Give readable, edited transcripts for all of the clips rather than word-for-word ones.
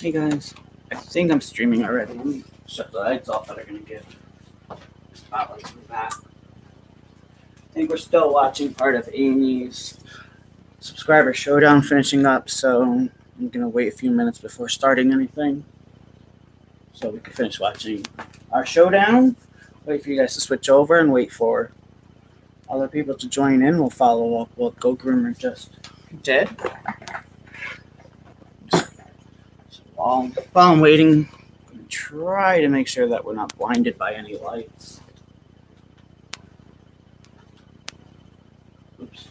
Hey guys, I think I'm streaming already. Let me shut the lights off that are going to get spotlight from that. I think we're still watching part of Amy's subscriber showdown finishing up, so I'm going to wait a few minutes before starting anything so we can finish watching our showdown. Wait for you guys to switch over and wait for other people to join in. We'll follow up what GoGroomer just did. While I'm waiting, I'm going to try to make sure that we're not blinded by any lights. Oops.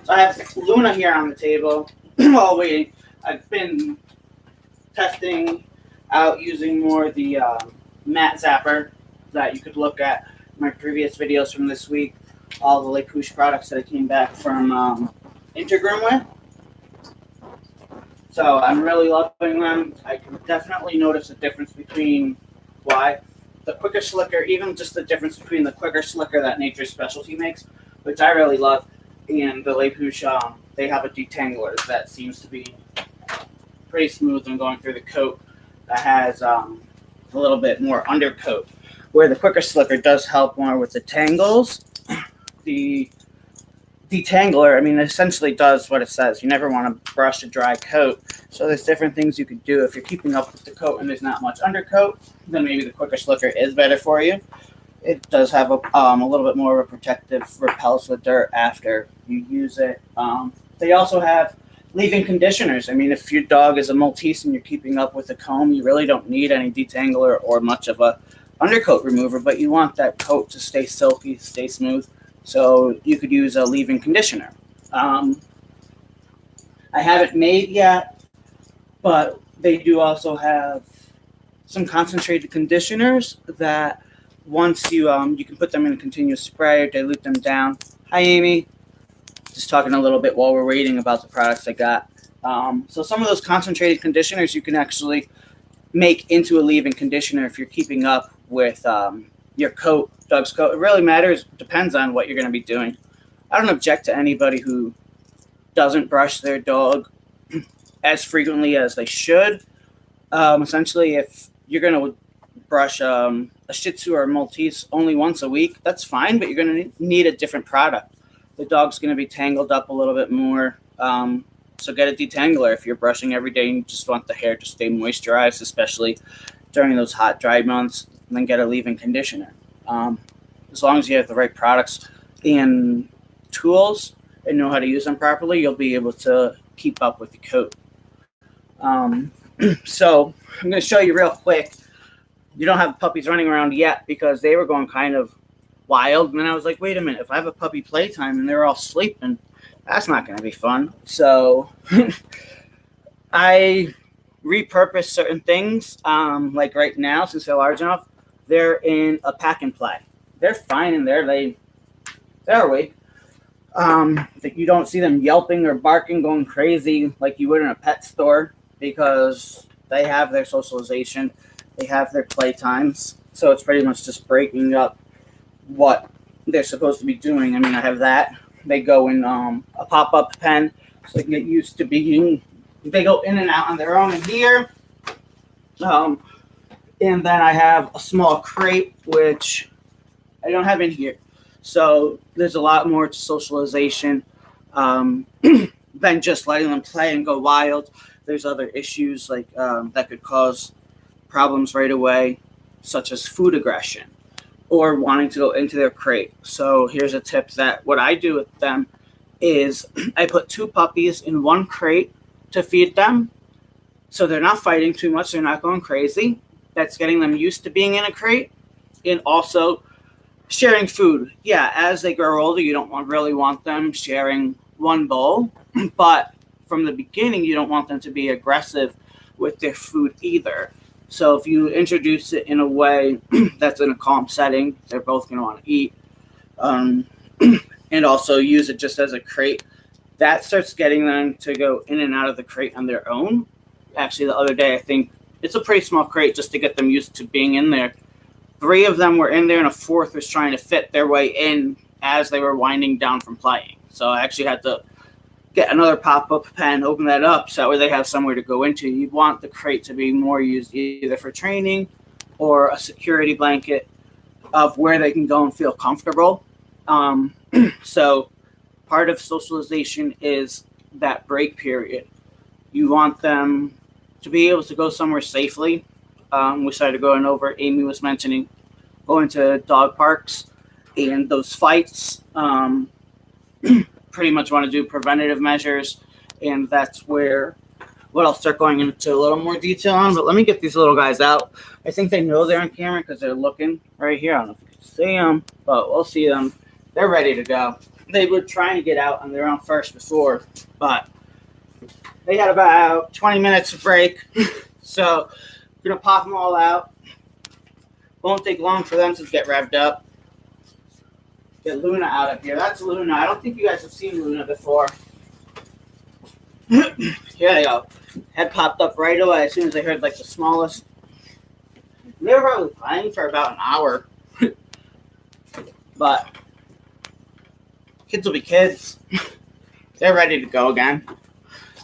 So I have Luna here on the table while waiting. I've been testing out using more the Matzapper that you could look at my previous videos from this week. All the Les Poochs products that I came back from Intergroom with. So I'm really loving them. I can definitely notice a difference between the quicker slicker, even just the difference between the quicker slicker that Nature's Specialty makes, which I really love, and the Les Poochs, they have a detangler that seems to be pretty smooth when going through the coat that has a little bit more undercoat, where the quicker slicker does help more with the tangles. The detangler, essentially does what it says. You never want to brush a dry coat. So there's different things you could do. If you're keeping up with the coat and there's not much undercoat, then maybe the quicker slicker is better for you. It does have a little bit more of a protective repels the dirt after you use it. They also have leave-in conditioners. If your dog is a Maltese and you're keeping up with the comb, you really don't need any detangler or much of a undercoat remover, but you want that coat to stay silky, stay smooth. So you could use a leave-in conditioner. I haven't made yet, but they do also have some concentrated conditioners that once you can put them in a continuous spray or dilute them down. Hi, Amy. Just talking a little bit while we're waiting about the products I got. So some of those concentrated conditioners you can actually make into a leave-in conditioner if you're keeping up with your coat, dog's coat. It really matters. Depends on what you're going to be doing. I don't object to anybody who doesn't brush their dog as frequently as they should. Essentially, if you're going to brush a Shih Tzu or a Maltese only once a week, that's fine, but you're going to need a different product. The dog's going to be tangled up a little bit more. So get a detangler if you're brushing every day and you just want the hair to stay moisturized, especially during those hot, dry months. And then get a leave-in conditioner. As long as you have the right products and tools and know how to use them properly, you'll be able to keep up with the coat. So I'm going to show you real quick. You don't have puppies running around yet because they were going kind of wild. And then I was like, wait a minute, if I have a puppy playtime and they're all sleeping, that's not going to be fun. So I repurpose certain things. Like right now, since they're large enough, they're in a pack and play. They're fine in there. They're awake. That you don't see them yelping or barking, going crazy like you would in a pet store because they have their socialization. They have their playtimes. So it's pretty much just breaking up what they're supposed to be doing. I have that. They go in a pop-up pen so they can get used to being. They go in and out on their own in here. And then I have a small crate, which I don't have in here. So there's a lot more to socialization than just letting them play and go wild. There's other issues like that could cause problems right away, such as food aggression or wanting to go into their crate. So here's a tip that what I do with them is I put 2 puppies in one crate to feed them. So they're not fighting too much. They're not going crazy. That's getting them used to being in a crate, and also sharing food. Yeah, as they grow older, you don't really want them sharing one bowl, but from the beginning, you don't want them to be aggressive with their food either. So if you introduce it in a way that's in a calm setting, they're both going to want to eat, and also use it just as a crate. That starts getting them to go in and out of the crate on their own. Actually, the other day, I think it's a pretty small crate just to get them used to being in there. 3 of them were in there, and a 4th was trying to fit their way in as they were winding down from playing. So I actually had to get another pop-up pen, open that up, so that way they have somewhere to go into. You want the crate to be more used either for training or a security blanket of where they can go and feel comfortable. So part of socialization is that break period. You want them to be able to go somewhere safely. We started going over, Amy was mentioning going to dog parks and those fights. Pretty much want to do preventative measures, and that's where what I'll start going into a little more detail on. But let me get these little guys out. I think they know they're on camera because they're looking right here. I don't know if you can see them, but we'll see them. They're ready to go. They were trying to get out on their own first before, but they had about 20 minutes of break. So I'm going to pop them all out. Won't take long for them to get revved up. Get Luna out of here. That's Luna. I don't think you guys have seen Luna before. Here they go. Head popped up right away as soon as they heard like the smallest. They were probably playing for about an hour. But kids will be kids. They're ready to go again.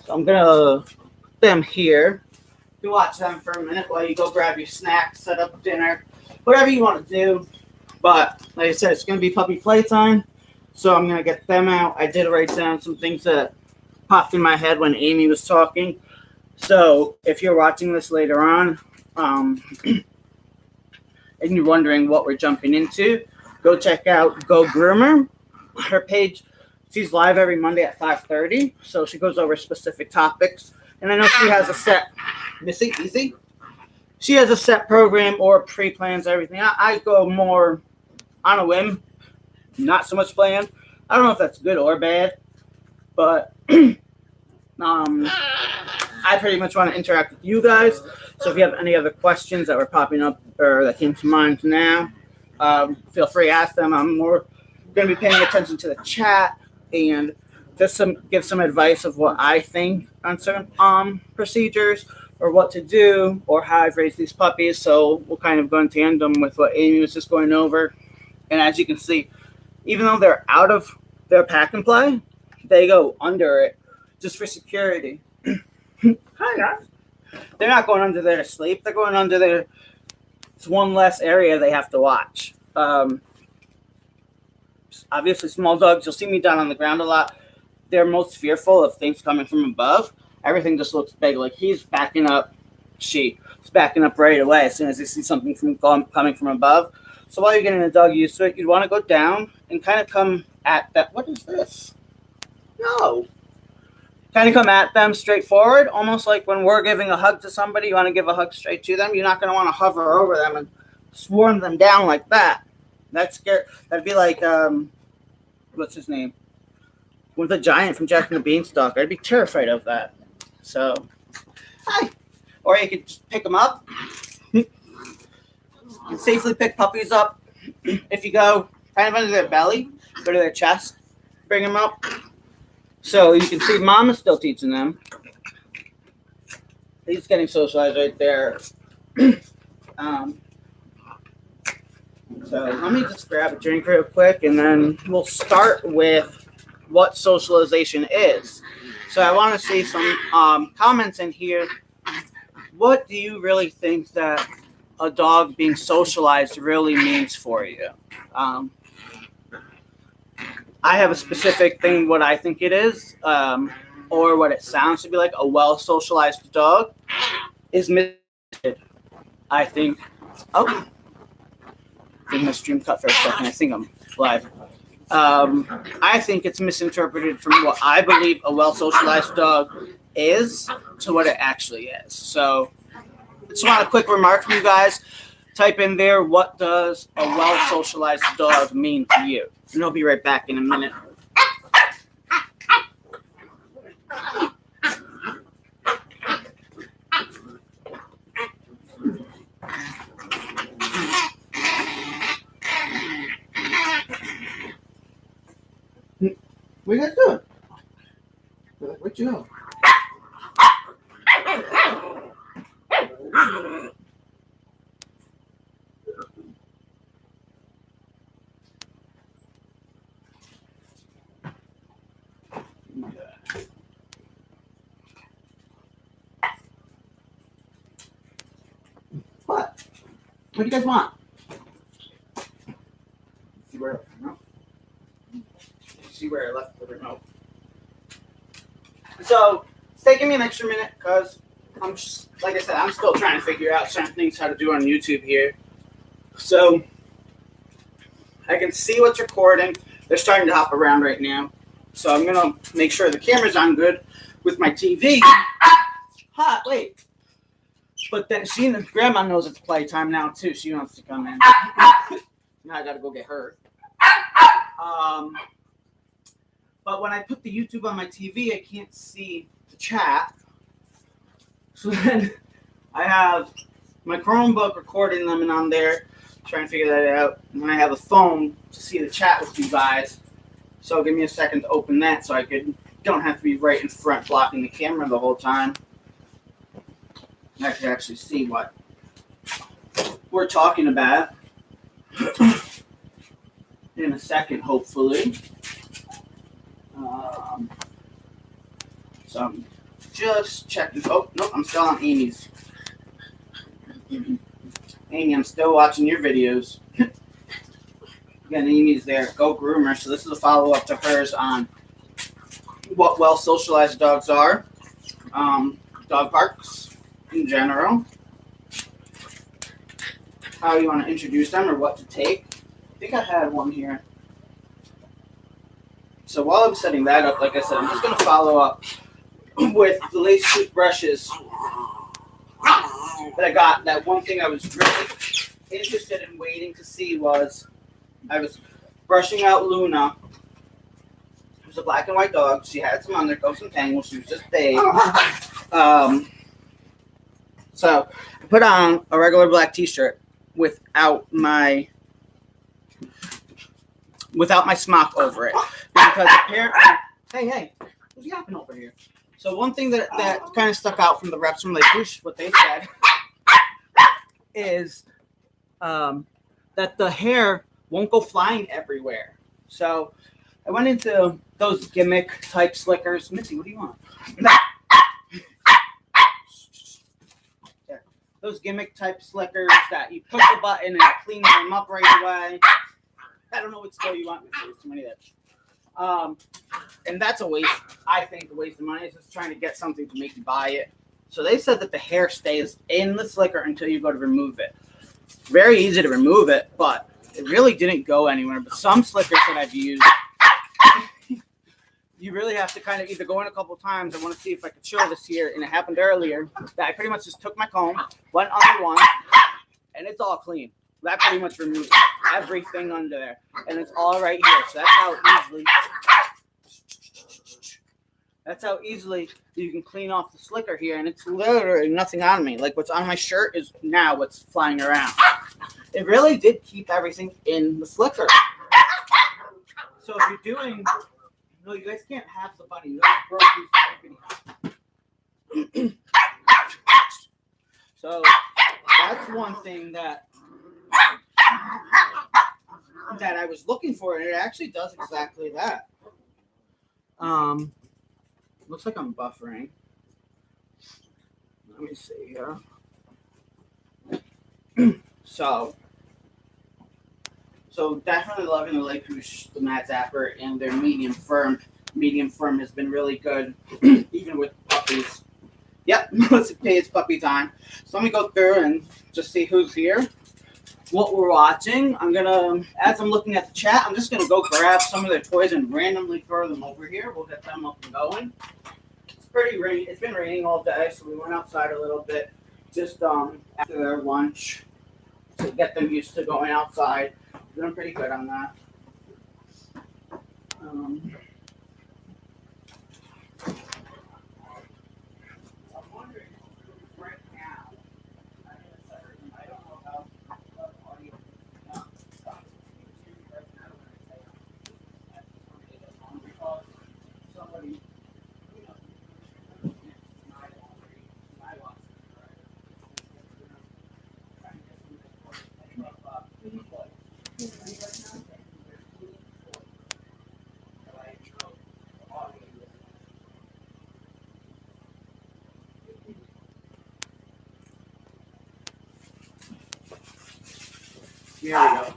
So I'm going to put them here. You watch them for a minute while you go grab your snacks, set up dinner, whatever you want to do. But like I said, it's going to be puppy playtime, so I'm going to get them out. I did write down some things that popped in my head when Amy was talking. So if you're watching this later on and you're wondering what we're jumping into, go check out GoGroomer. Her page, she's live every Monday at 5:30, so she goes over specific topics. And I know she has a set, Missy, easy. She has a set program or pre-plans everything. I go more on a whim, not so much planned. I don't know if that's good or bad, but I pretty much want to interact with you guys. So if you have any other questions that were popping up or that came to mind now, feel free to ask them. I'm more going to be paying attention to the chat and just give some advice of what I think on certain procedures or what to do or how I've raised these puppies. So we'll kind of go in tandem with what Amy was just going over. And as you can see, even though they're out of their pack and play, they go under it just for security. Hi, guys. They're not going under there to sleep. They're going under there. It's one less area they have to watch. Obviously, small dogs, you'll see me down on the ground a lot. They're most fearful of things coming from above. Everything just looks big. Like he's backing up. She's backing up right away as soon as they see something coming from above. So while you're getting the dog used to it, you'd want to go down and kind of come at that. What is this? No. Kind of come at them straight forward, almost like when we're giving a hug to somebody, you want to give a hug straight to them. You're not going to want to hover over them and swarm them down like that. That's scary. That'd be like, what's his name? With the giant from Jack and the Beanstalk. I'd be terrified of that. So, hi. Or you could just pick them up. You can safely pick puppies up if you go kind of under their belly, go to their chest, bring them up. So you can see Mom is still teaching them. He's getting socialized right there. So let me just grab a drink real quick, and then we'll start with what socialization is. So I want to see some comments in here. What do you really think that a dog being socialized really means for you? I have a specific thing, what I think it is, or what it sounds to be like. A well-socialized dog is misinterpreted, I think. Oh, I think my stream cut for a second. I think I'm live. I think it's misinterpreted from what I believe a well-socialized dog is to what it actually is. So I just want a quick remark from you guys. Type in there, what does a well-socialized dog mean to you? And I'll be right back in a minute. What you guys doing? Where'd you go? What do you guys want? See where? No. See where I left the remote. So it's taking me an extra minute because I'm just, like I said, I'm still trying to figure out certain things how to do on YouTube here. So I can see what's recording. They're starting to hop around right now. So I'm gonna make sure the camera's on good with my TV. Hot, wait. But then grandma knows it's playtime now too. She wants to come in. Now I gotta go get her. But when I put the YouTube on my TV, I can't see the chat. So then I have my Chromebook recording them and I'm there trying to figure that out. And then I have a phone to see the chat with you guys. So give me a second to open that so I don't have to be right in front blocking the camera the whole time. I can actually see what we're talking about in a second, hopefully. So I'm just checking. Oh, no, I'm still on Amy's. Amy, I'm still watching your videos. Again, Amy's there. GoGroomer. So this is a follow-up to hers on what well-socialized dogs are. Dog parks in general. How you want to introduce them or what to take. I think I had one here. So while I'm setting that up, like I said, I'm just going to follow up with the Les Poochs brushes that I got. That one thing I was really interested in waiting to see was I was brushing out Luna. It was a black and white dog. She had some undercoats and tangles. She was just big. So I put on a regular black t-shirt without my smock over it. Because apparently, hey, who's yapping over here? So one thing that kind of stuck out from the reps from Les Poochs, what they said, is that the hair won't go flying everywhere. So I went into those gimmick type slickers. Missy, what do you want? Those gimmick type slickers that you push the button and it cleans them up right away. I don't know what still you want, Missy. There's too many of that. And that's a waste. I think a waste of money is just trying to get something to make you buy it. So they said that the hair stays in the slicker until you go to remove it. Very easy to remove it, but it really didn't go anywhere. But some slickers that I've used, you really have to kind of either go in a couple times. I want to see if I could show this here. And it happened earlier that I pretty much just took my comb, went under one, and it's all clean. That pretty much removes everything under there. And it's all right here. So that's how easily you can clean off the slicker here. And it's literally nothing on me. Like what's on my shirt is now what's flying around. It really did keep everything in the slicker. So if you're doing... No, you guys can't have the bunny. You guys broke these. So that's one thing that I was looking for, and it actually does exactly that. Looks like I'm buffering. Let me see here. So definitely loving the Les Poochs, the Matzapper, and their medium firm. Medium firm has been really good, even with puppies. Yep, let's pay it's puppy time. So let me go through and just see who's here, what we're watching. As I'm looking at the chat, I'm just gonna go grab some of their toys and randomly throw them over here. We'll get them up and going. It's pretty rainy. It's been raining all day, so we went outside a little bit just after their lunch to get them used to going outside. Doing pretty good on that. I'm wondering right now. I don't know how the audio because somebody, Here we go.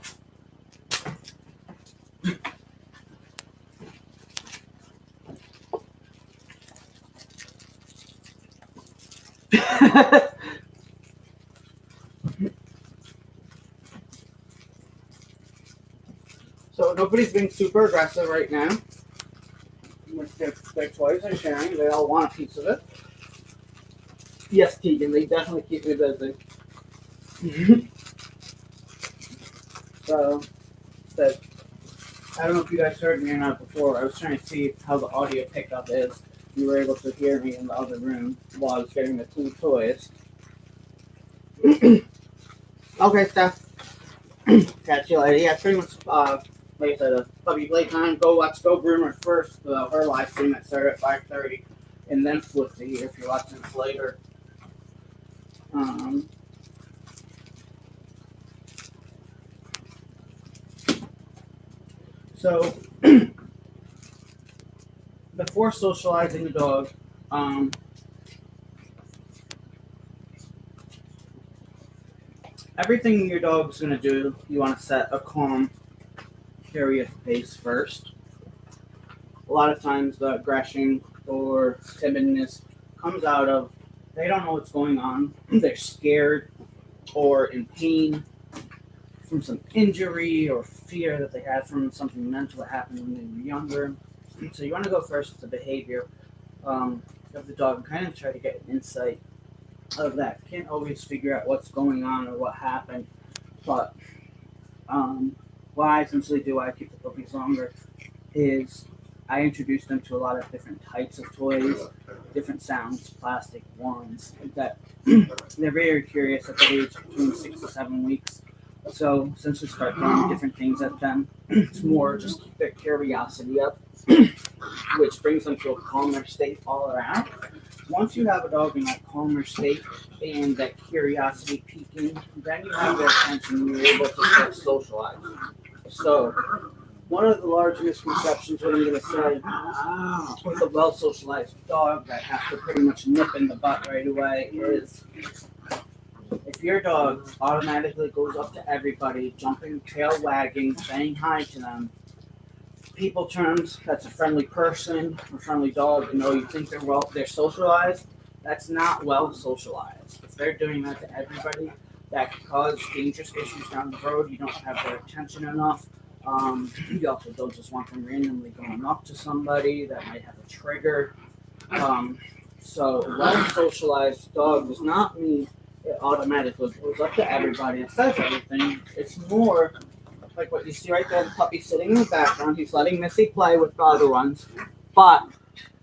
So nobody's being super aggressive right now with their toys they're sharing. They all want a piece of it. Yes, Keegan, they definitely keep me busy. So, I don't know if you guys heard me or not before. I was trying to see how the audio pickup is. You were able to hear me in the other room while I was getting the two toys. Okay, Steph. Catch you later. Yeah, pretty much, like I said, a Puppy Playtime GoGroomer first. Her live stream that started at 5:30, and then flip to here if you're watching this later. So, before socializing a dog, everything your dog's going to do, you want to set a calm, curious pace first. A lot of times the aggression or timidness comes out of they don't know what's going on. They're scared or in pain from some injury or fear that they had from something mental that happened when they were younger. So you want to go first with the behavior of the dog and kind of try to get an insight of that. Can't always figure out what's going on or what happened, but what I essentially do, I keep the puppies longer, is I introduce them to a lot of different types of toys, different sounds, plastic ones, that they're very curious at the age between 6 to 7 weeks. So since we start throwing different things at them, it's more just keep their curiosity up, which brings them to a calmer state all around. Once you have a dog in that calmer state and that curiosity peaking, then you have their attention and you're able to start socializing. So one of the large misconceptions, what I'm going to say, with a well-socialized dog that has to pretty much nip in the butt right away is if your dog automatically goes up to everybody, jumping, tail wagging, saying hi to them, people terms, that's a friendly person, a friendly dog, you think they're socialized, that's not well socialized. If they're doing that to everybody, that could cause dangerous issues down the road. You don't have their attention enough. You also don't just want them randomly going up to somebody that might have a trigger. So a well-socialized dog does not mean it automatically goes up to everybody and says everything. It's more like what you see right there, the puppy sitting in the background. He's letting Missy play with the other ones, but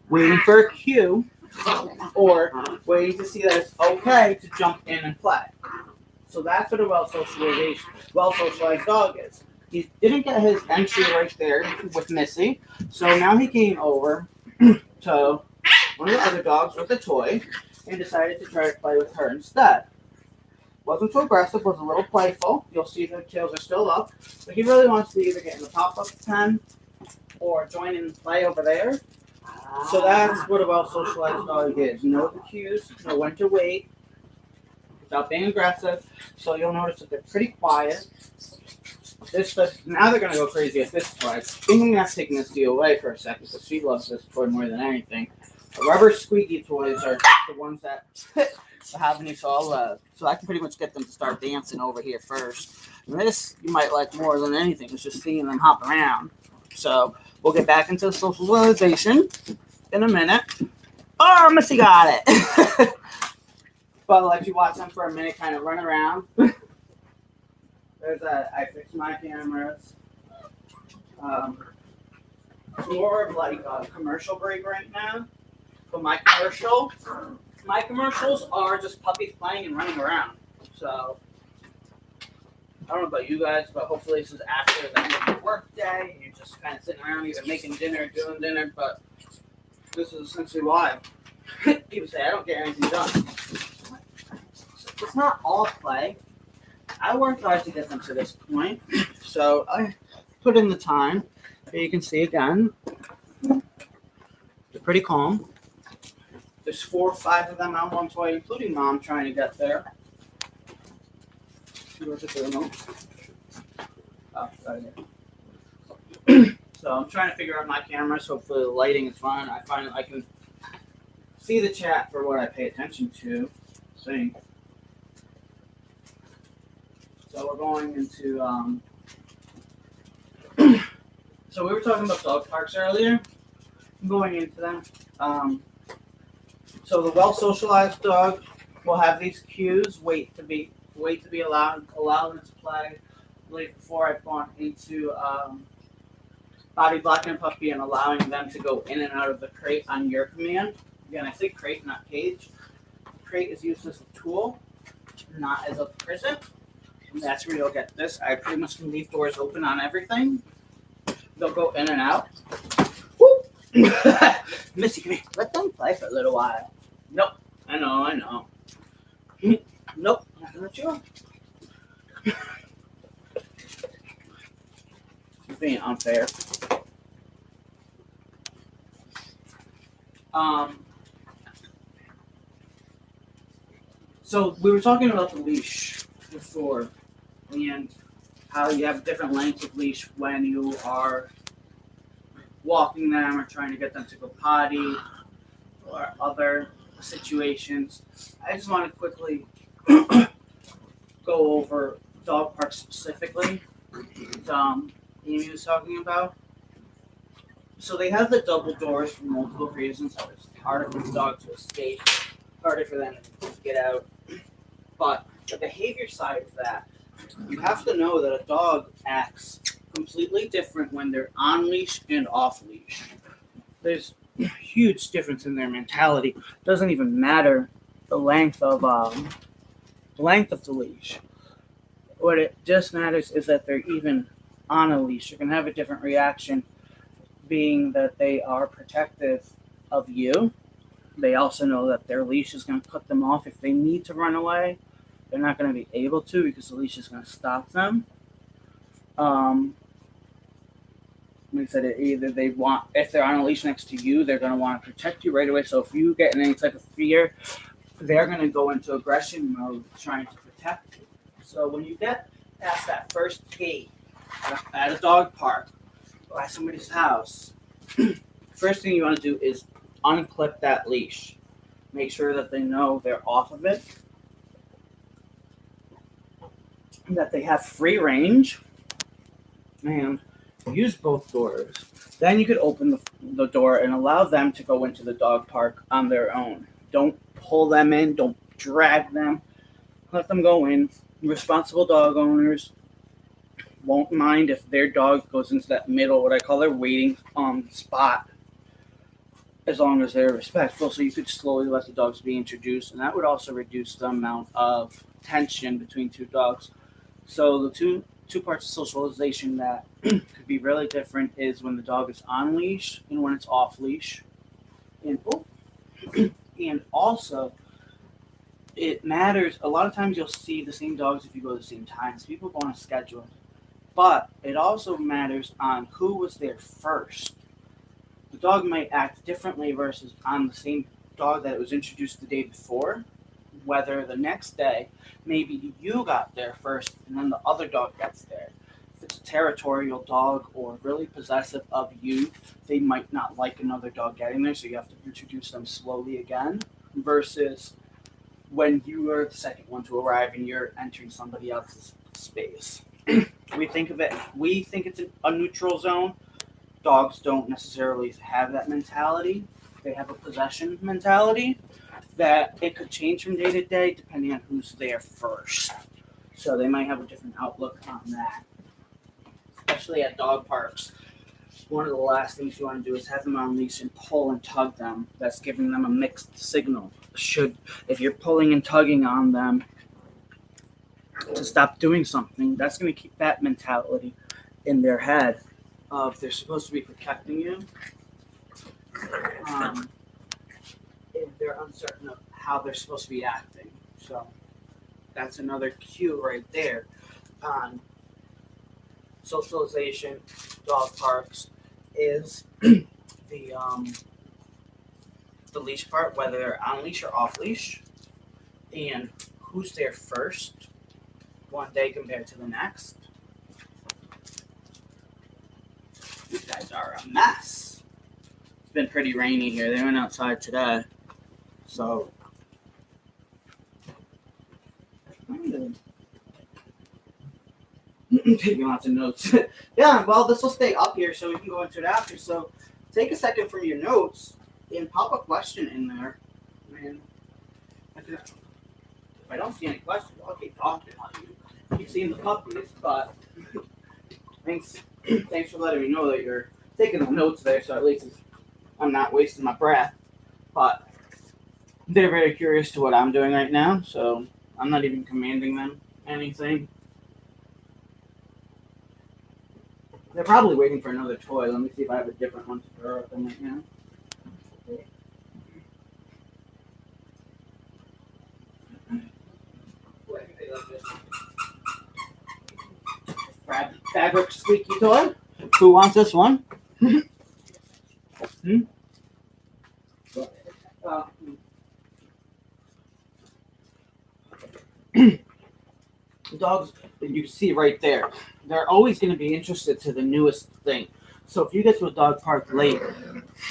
waiting for a cue or waiting to see that it's okay to jump in and play. So that's what a well-socialized dog is. He didn't get his entry right there with Missy, so now he came over to one of the other dogs with a toy and decided to try to play with her instead. Wasn't too aggressive, was a little playful. You'll see the tails are still up, but he really wants to either get in the pop-up pen or join in and play over there. So that's what a well-socialized dog is. Know the cues, know when to wait without being aggressive. So you'll notice that they're pretty quiet. Now they're going to go crazy at this toy. I'm not taking this deal away for a second because she loves this toy more than anything. The rubber squeaky toys are the ones that the Havanese all love. So I can pretty much get them to start dancing over here first. And this you might like more than anything. It's just seeing them hop around. So we'll get back into socialization in a minute. Oh, Missy got it. But I'll let you watch them for a minute, kind of run around. I fixed my cameras. It's more of like a commercial break right now. But my commercials are just puppies playing and running around. So I don't know about you guys, but hopefully this is after the end of the work day. You're just kind of sitting around either making dinner or doing dinner. But this is essentially why people say I don't get anything done. It's not all play. I worked hard to get them to this point, so I put in the time. Here you can see again, they're pretty calm. There's 4 or 5 of them on one toy, including Mom trying to get there. Look at the remote. So I'm trying to figure out my camera, so hopefully the lighting is fine. I find I can see the chat for what I pay attention to. So we're going into so we were talking about dog parks earlier. I'm going into them. So the well-socialized dog will have these cues, wait to be allowed them to play. I believe before I've gone into body blocking a puppy and allowing them to go in and out of the crate on your command. Again, I say crate, not cage. Crate is used as a tool, not as a prison. And that's where you'll get this. I pretty much can leave doors open on everything. They'll go in and out. Missy, come here. Let them play for a little while. Nope. I know. Nope. Not gonna let you on. You're being unfair. So we were talking about the leash before, and how you have different lengths of leash when you are walking them or trying to get them to go potty or other situations. I just want to quickly go over dog parks specifically that Amy was talking about. So they have the double doors for multiple reasons. It's harder for the dog to escape, harder for them to get out. But the behavior side of that, you have to know that a dog acts completely different when they're on leash and off leash. There's a huge difference in their mentality. It doesn't even matter the length of the leash. What it just matters is that they're even on a leash. You can have a different reaction, being that they are protective of you. They also know that their leash is going to cut them off if they need to run away. They're not going to be able to because the leash is going to stop them. Like I said, if they're on a leash next to you, they're going to want to protect you right away. So if you get in any type of fear, they're going to go into aggression mode trying to protect you. So when you get past that first gate at a dog park or at somebody's house, first thing you want to do is unclip that leash. Make sure that they know they're off of it, that they have free range, and use both doors. Then you could open the door and allow them to go into the dog park on their own. Don't pull them in. Don't drag them. Let them go in. Responsible dog owners won't mind if their dog goes into that middle, what I call their waiting spot, as long as they're respectful. So you could slowly let the dogs be introduced, and that would also reduce the amount of tension between two dogs. So the two parts of socialization that could be really different is when the dog is on leash and when it's off leash. And also, it matters. A lot of times you'll see the same dogs if you go the same times. People go on a schedule. But it also matters on who was there first. The dog might act differently versus on the same dog that was introduced the day before. Whether the next day, maybe you got there first and then the other dog gets there. If it's a territorial dog or really possessive of you, they might not like another dog getting there, so you have to introduce them slowly again. Versus when you are the second one to arrive and you're entering somebody else's space. We think it's a neutral zone. Dogs don't necessarily have that mentality. They have a possession mentality that it could change from day to day depending on who's there first. So they might have a different outlook on that. Especially at dog parks. One of the last things you want to do is have them on leash and pull and tug them. That's giving them a mixed signal. If you're pulling and tugging on them to stop doing something, that's going to keep that mentality in their head of they're supposed to be protecting you. If they're uncertain of how they're supposed to be acting. So that's another cue right there on socialization, dog parks, is the leash part, whether they're on leash or off leash, and who's there first one day compared to the next. These guys are a mess. It's been pretty rainy here. They went outside today. So, taking lots of notes. Yeah, well, this will stay up here so we can go into it after. So, take a second from your notes and pop a question in there. And if I don't see any questions, I'll keep talking. I'll keep seeing the puppies, but thanks for letting me know that you're taking the notes there, so at least I'm not wasting my breath. But they're very curious to what I'm doing right now, so I'm not even commanding them anything. They're probably waiting for another toy. Let me see if I have a different one to throw at them right now. Fabric squeaky toy. Who wants this one? Dogs, you can see right there, they're always going to be interested to the newest thing. So if you get to a dog park late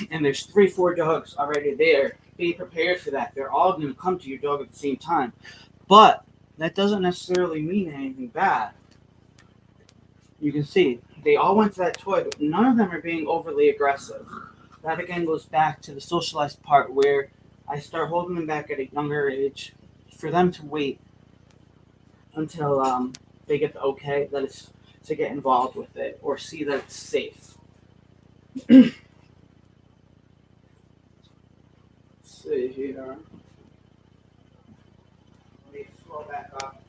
and there's 3-4 dogs already there, be prepared for that. They're all going to come to your dog at the same time. But that doesn't necessarily mean anything bad. You can see they all went to that toy, but none of them are being overly aggressive. That again goes back to the socialized part where I start holding them back at a younger age for them to wait until they get the okay that is to get involved with it or see that it's safe. Let's see here. Let me scroll back up.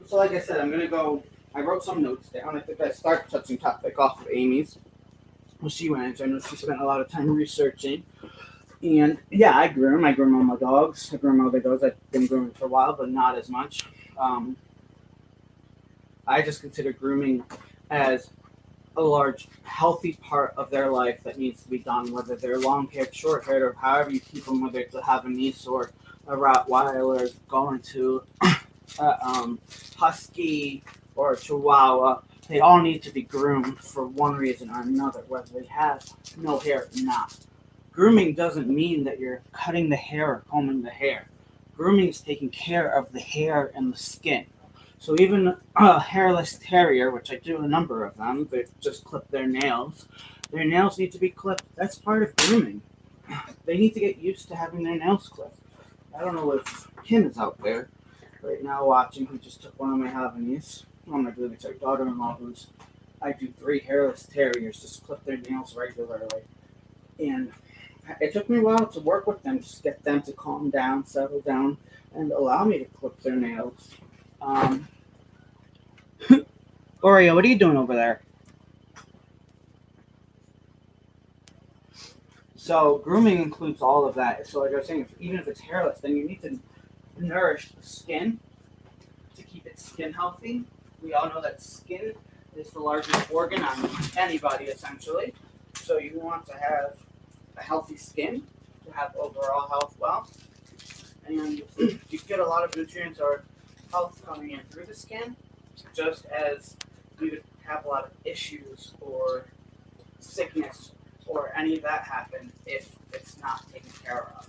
So like I said, I wrote some notes down. I think I start touching topic off of Amy's. Well, she went into. I know she spent a lot of time researching. And yeah, I groom all my dogs. I groom other dogs. I've been grooming for a while, but not as much. I just consider grooming as a large, healthy part of their life that needs to be done, whether they're long-haired, short-haired, or however you keep them, whether it's a Havanese or a Rottweiler, going to a Husky or a Chihuahua. They all need to be groomed for one reason or another, whether they have no hair or not. Grooming doesn't mean that you're cutting the hair or combing the hair. Grooming is taking care of the hair and the skin. So even a hairless terrier, which I do a number of them, they just clip their nails. Their nails need to be clipped. That's part of grooming. They need to get used to having their nails clipped. I don't know if Kim is out there right now watching, who just took one of my Havanese. I'm not doing it. It's our daughter-in-law I do 3 hairless terriers, just clip their nails regularly. And it took me a while to work with them, just get them to calm down, settle down, and allow me to clip their nails. Oreo, what are you doing over there? So grooming includes all of that. So like I was saying, even if it's hairless, then you need to nourish the skin to keep its skin healthy. We all know that skin is the largest organ on anybody, essentially. So you want to have a healthy skin to have overall health well. And you get a lot of nutrients or health coming in through the skin, just as you would have a lot of issues or sickness or any of that happen if it's not taken care of.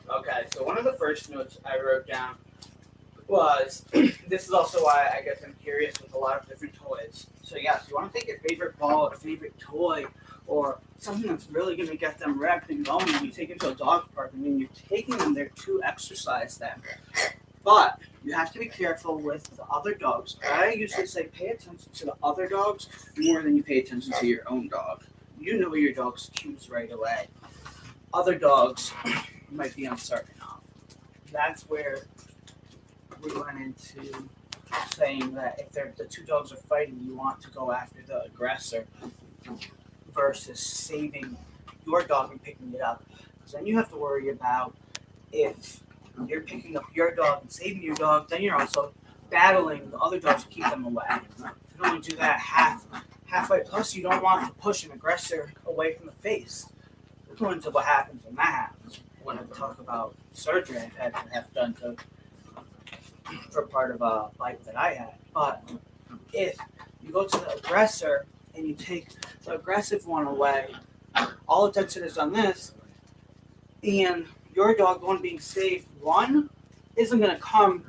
Okay. So one of the first notes I wrote down was, this is also why I guess I'm curious with a lot of different toys. So yes, you want to take your favorite ball or favorite toy or something that's really going to get them wrecked and going when you take them to a dog park. I mean, you're taking them there to exercise them. But you have to be careful with the other dogs. I usually say pay attention to the other dogs more than you pay attention to your own dog. You know your dog's cues right away. Other dogs you might be uncertain of. That's where we went into saying that if the 2 dogs are fighting, you want to go after the aggressor versus saving your dog and picking it up. Because then you have to worry about if you're picking up your dog and saving your dog, then you're also battling the other dogs to keep them away. If you only do that halfway, plus you don't want to push an aggressor away from the face. We're going to what happens when that happens. when I talk about surgery I've had to have done for part of a bite that I had. But if you go to the aggressor and you take the aggressive one away, all attention is on this, and your dog, the one being saved, one isn't going to come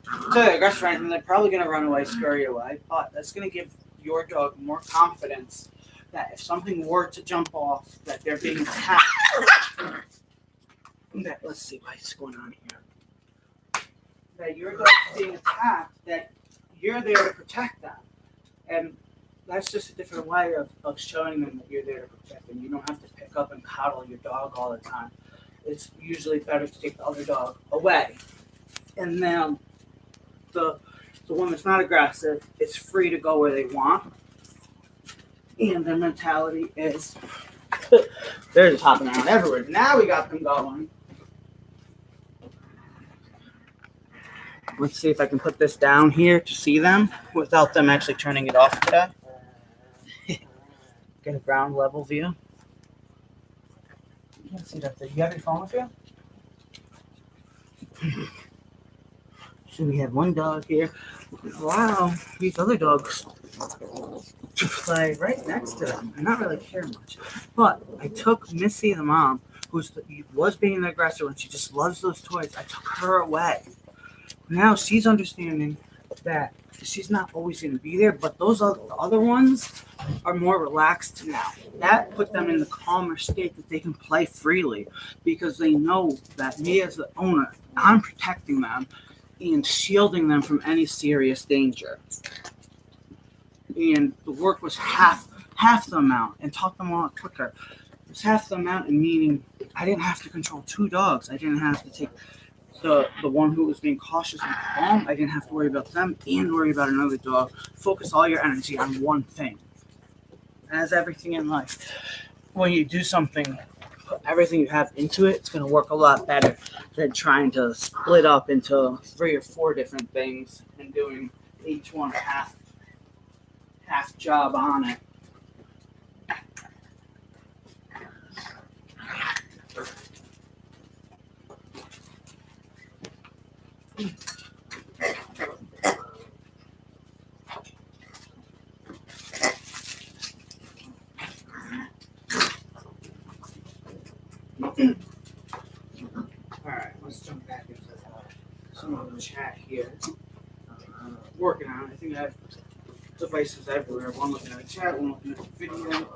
to the aggressor and they're probably going to run away, scurry away, but that's going to give your dog more confidence that if something were to jump off, that they're being attacked. Let's see what's going on here. That your dog's being attacked, that you're there to protect them. And that's just a different way of showing them that you're there to protect them. You don't have to pick up and coddle your dog all the time. It's usually better to take the other dog away. And then the one that's not aggressive is free to go where they want. And their mentality is they're just hopping around everywhere. Now we got them going. Let's see if I can put this down here to see them without them actually turning it off today. Get a ground level view. You can't see that there. You have your phone with you? So we have one dog here. Wow, these other dogs play right next to them and not really care much. But I took Missy, the mom, who was being the aggressor and she just loves those toys. I took her away. Now she's understanding that she's not always going to be there, but those other ones are more relaxed now. That put them in the calmer state that they can play freely because they know that me as the owner, I'm protecting them and shielding them from any serious danger. And the work was half the amount and taught them a lot quicker. It was half the amount, and meaning I didn't have to control two dogs. I didn't have to take the one who was being cautious and calm. I didn't have to worry about them and worry about another dog. Focus all your energy on one thing. As everything in life, when you do something, put everything you have into it, it's going to work a lot better than trying to split up into 3 or 4 different things and doing each one half job on it. Alright, let's jump back into some of the chat here. Working on it. I think I have devices everywhere. One looking at the chat, one looking at the video.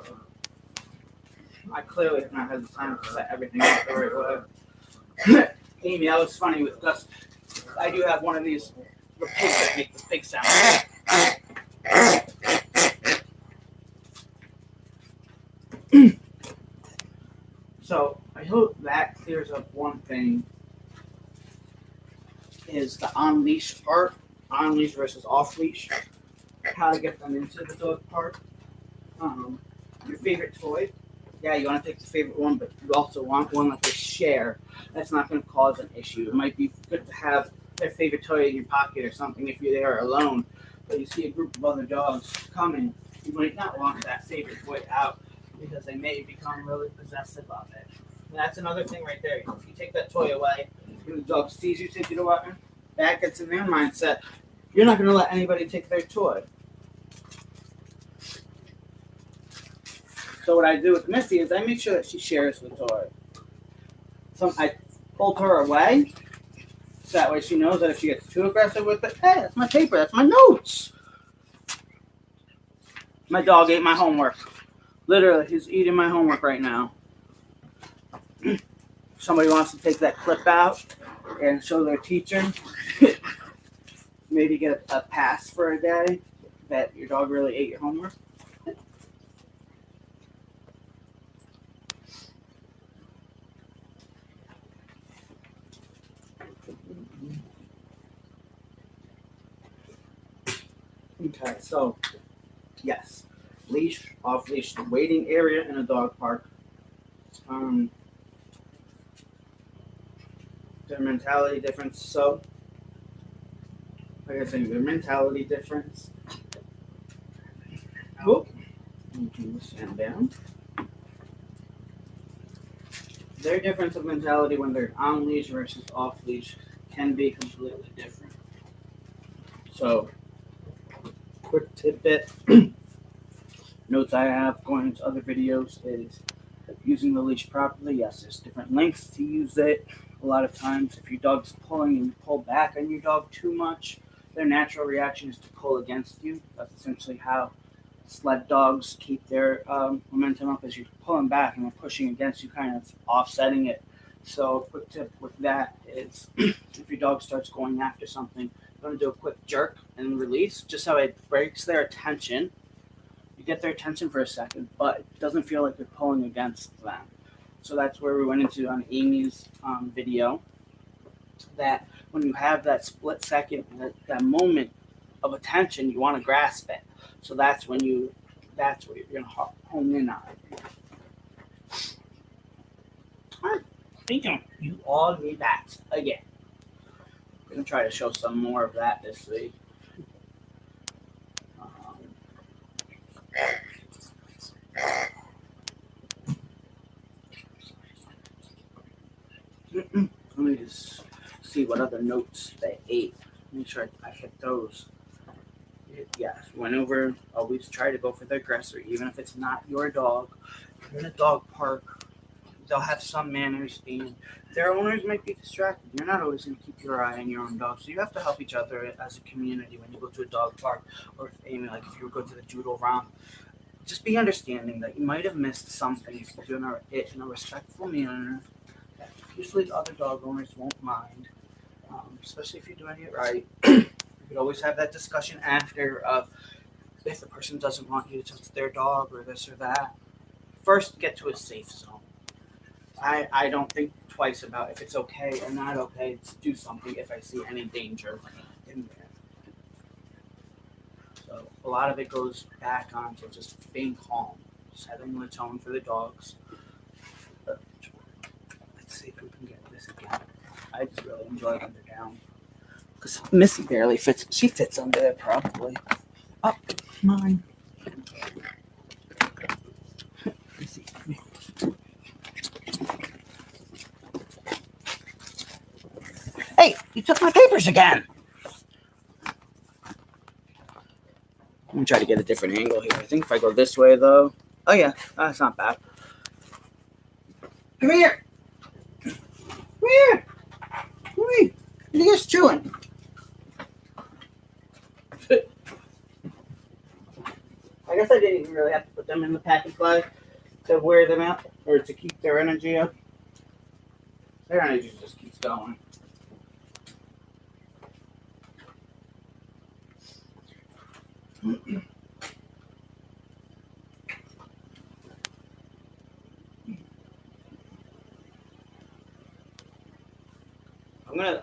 I clearly have not had the time to set everything up the right way. Amy, that was funny with Gus. I do have one of these the pigs that make the pig sound. So I hope that clears up one thing, is the on-leash part, on-leash versus off-leash, how to get them into the dog part. Your favorite toy, yeah, you want to take the favorite one, but you also want one that they share. That's not going to cause an issue. It might be good to have their favorite toy in your pocket or something if you're there alone, but you see a group of other dogs coming, you might not want that favorite toy out because they may become really possessive of it. And that's another thing right there. If you take that toy away, and the dog sees you take it away, that gets in their mindset. You're not going to let anybody take their toy. So what I do with Missy is I make sure that she shares the toy. So I pulled her away, so that way she knows that if she gets too aggressive with it, hey, that's my paper, that's my notes. My dog ate my homework. Literally, he's eating my homework right now. Somebody wants to take that clip out and show their teacher, maybe get a pass for a day that your dog really ate your homework. Okay, so yes, leash, off leash, the waiting area in a dog park. Their mentality difference. So, like I said, their mentality difference. Oh, stand down. their difference of mentality when they're on leash versus off leash can be completely different. So, quick tidbit notes I have going into other videos is using the leash properly. Yes, there's different lengths to use it. A lot of times, if your dog's pulling and you pull back on your dog too much, their natural reaction is to pull against you. That's essentially how sled dogs keep their momentum up, as you're pulling back and they're pushing against you, kind of offsetting it. So a quick tip with that is if your dog starts going after something, you want to do a quick jerk and release, just so it breaks their attention. You get their attention for a second, but it doesn't feel like you're pulling against them. So that's where we went into on Amy's video, that when you have that split second, that moment of attention, you want to grasp it. So that's what you're going to hone in on. I think you all need that again. I'm going to try to show some more of that this week. Let me just see what other notes they ate. Make sure I hit those. Yes, went over. Always try to go for the aggressor, even if it's not your dog. If you're in a dog park, they'll have some manners, and their owners might be distracted. You're not always going to keep your eye on your own dog, so you have to help each other as a community when you go to a dog park, or if you go to the doodle romp. Just be understanding that you might have missed something if you're doing it in a respectful manner. Usually the other dog owners won't mind, especially if you're doing it right. You could always have that discussion after of if the person doesn't want you to touch their dog or this or that. First, get to a safe zone. I don't think twice about if it's okay or not okay to do something if I see any danger in there. So a lot of it goes back onto just being calm, setting the tone for the dogs. Let's see if we can get this again. I just really enjoy when they're down. Because Missy barely fits. She fits under there probably. Oh, mine. Missy. Hey, you took my papers again. Let me try to get a different angle here. I think if I go this way, though. Oh, yeah. That's not bad. Come here. Come here. Come here. You're just chewing. I guess I didn't even really have to put them in the packing fly to wear them out or to keep their energy up. Their energy just keeps going.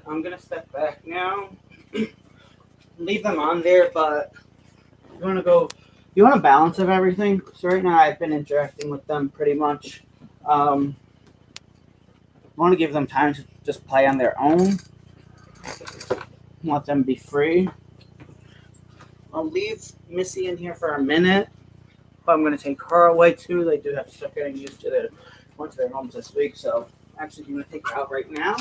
I'm gonna step back now. Leave them on there, but you want a balance of everything. So right now I've been interacting with them pretty much. I want to give them time to just play on their own. Let them be free. I'll leave Missy in here for a minute, but I'm going to take her away too. They do have to start getting used to went to their homes this week, so I'm actually going to take her out right now.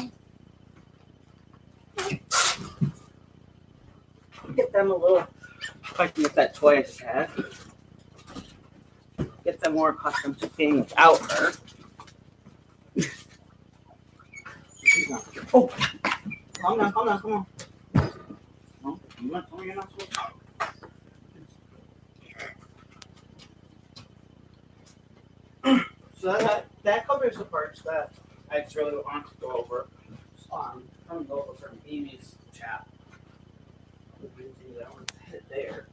Get them a little, if I can get that toy I just had. Get them more accustomed to being without her. Oh, calm down. No, you're not supposed to. So that covers the parts that I just really want to go over. I'm going to go over from Amy's chat. That one's hit there.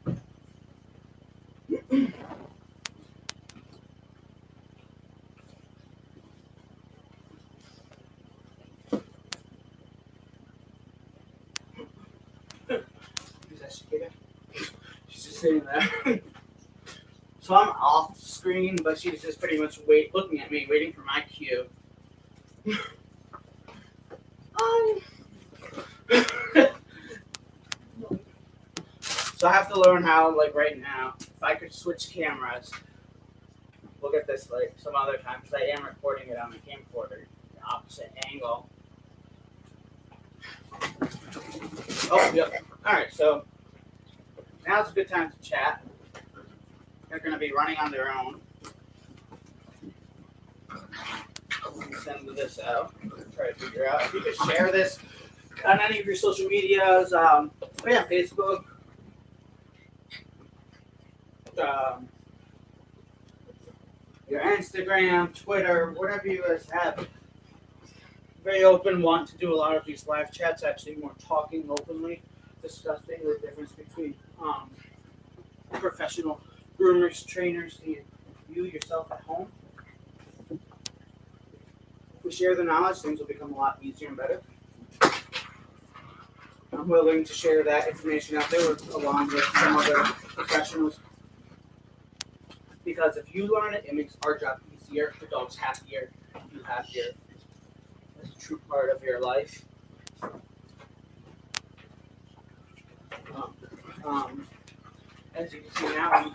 She's just sitting there. So I'm off screen, but she's just pretty much looking at me, waiting for my cue. So I have to learn how, like right now, if I could switch cameras, we'll get this like some other time, because I am recording it on the camcorder. opposite angle. Oh, yep. All right, so now's a good time to chat. They're going to be running on their own. Send this out. Try to figure out if you could share this on any of your social medias. Facebook. Your Instagram, Twitter, whatever you guys have. Very open, want to do a lot of these live chats, actually more talking openly, discussing the difference between professional groomers, trainers, and you yourself at home. If we share the knowledge, things will become a lot easier and better. I'm willing to share that information out there along with some other professionals. Because if you learn it, it makes our job easier, the dog's happier, you happier. It's a true part of your life. As you can see now,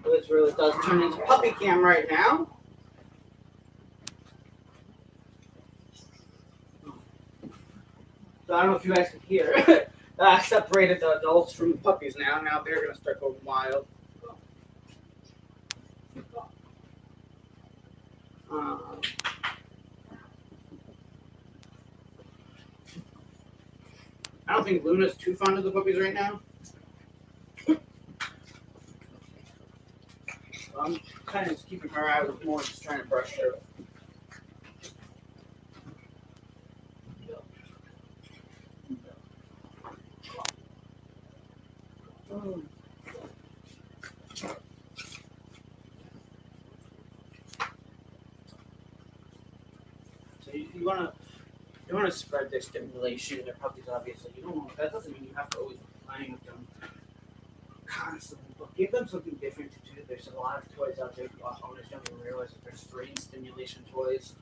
this really does turn into puppy cam right now. So I don't know if you guys can hear. I separated the adults from the puppies now. Now they're going to start going wild. I don't think Luna's too fond of the puppies right now. So I'm kind of just keeping her out more, just trying to brush her. So you want to spread their stimulation. Their puppies, obviously. You don't want, that doesn't mean you have to always be playing with them constantly, but give them something different to do. There's a lot of toys out there. Owners don't even realize that there's brain stimulation toys.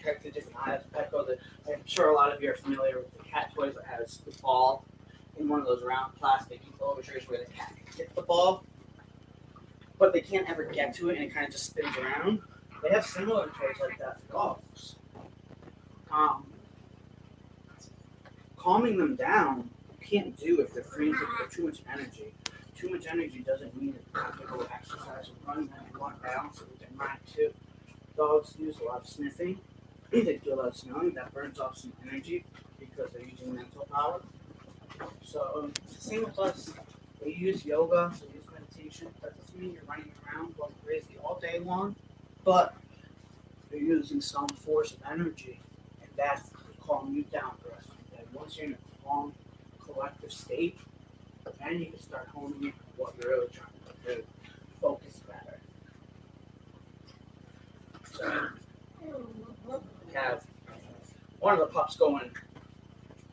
Check the different Echo. I'm sure a lot of you are familiar with the cat toys that has the ball in one of those round plastic enclosures where the cat can hit the ball, but they can't ever get to it, and it kind of just spins around. They have similar toys like that for dogs. Calming them down, you can't do if they're freeing for too much energy. Too much energy doesn't mean that you have to go exercise or run. You want to balance it with their mind too. Dogs use a lot of sniffing. They do a lot of smelling. That burns off some energy because they're using mental power. So it's the same with us. They use yoga, they use meditation. That doesn't mean you're running around going crazy all day long, but you're using some force of energy, and that's to calm you down for the rest of the day. Once you're in a calm, collective state, then you can start honing in what you're really trying to do. Focus better. So we have one of the pups going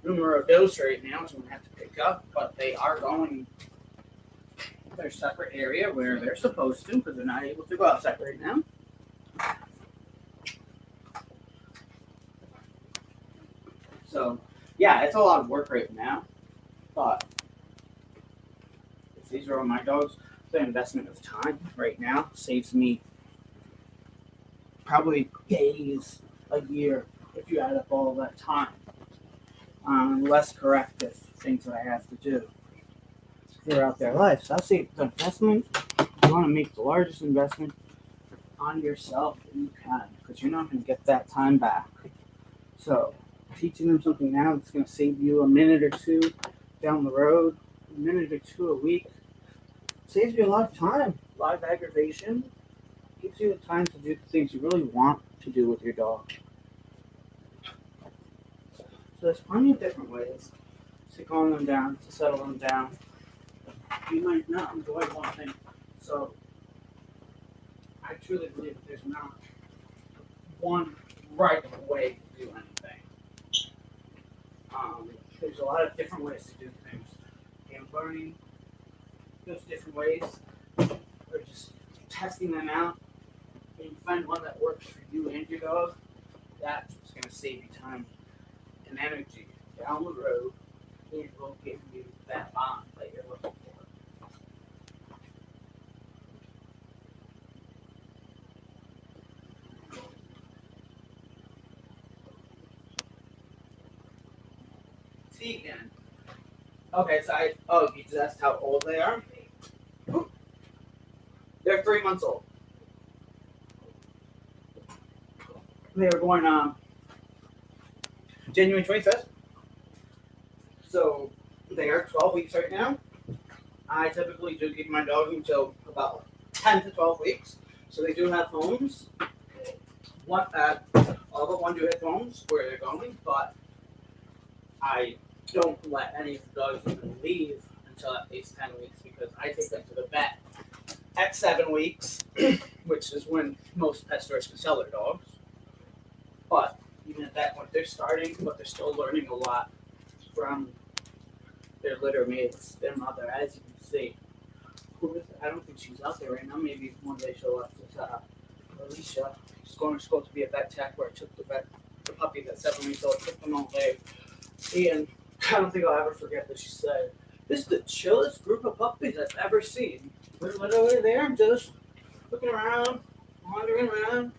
numero dos right now, so we have to pick up, but they are going their separate area where they're supposed to, because they're not able to go outside right now. So yeah, it's a lot of work right now, but if these are all my dogs, the investment of time right now saves me probably days, a year, if you add up all that time. Less corrective things that I have to do throughout their life. So I'll say the investment, you want to make the largest investment on yourself that you can, because you're not going to get that time back. So teaching them something now that's going to save you a minute or two down the road, a minute or two a week, saves you a lot of time, a lot of aggravation, gives you the time to do the things you really want to do with your dog. So there's plenty of different ways to calm them down, to settle them down. You might not enjoy one thing. So I truly believe that there's not one right way to do anything. There's a lot of different ways to do things. And learning those different ways, or just testing them out, and you find one that works for you and your dog, that's what's going to save you time and energy down the road It will give you that bond that you're looking for. Tegan. Okay, so you just asked how old they are? They're 3 months old. They were born January 25th. So they are 12 weeks right now. I typically do keep my dog until about 10 to 12 weeks. So they do have homes. All but one do have homes where they're going, but I don't let any of the dogs even leave until at least 10 weeks because I take them to the vet at 7 weeks, which is when most pet stores can sell their dogs. But even at that point, they're starting, but they're still learning a lot from their littermates, their mother, as you can see. Who is it? I don't think she's out there right now. Maybe one day she'll up to Alicia. She's going to school to be a vet tech where I took the puppy that's 7 weeks old, took them all day. And I don't think I'll ever forget that she said, "This is the chillest group of puppies I've ever seen. We're literally there, just looking around, wandering around."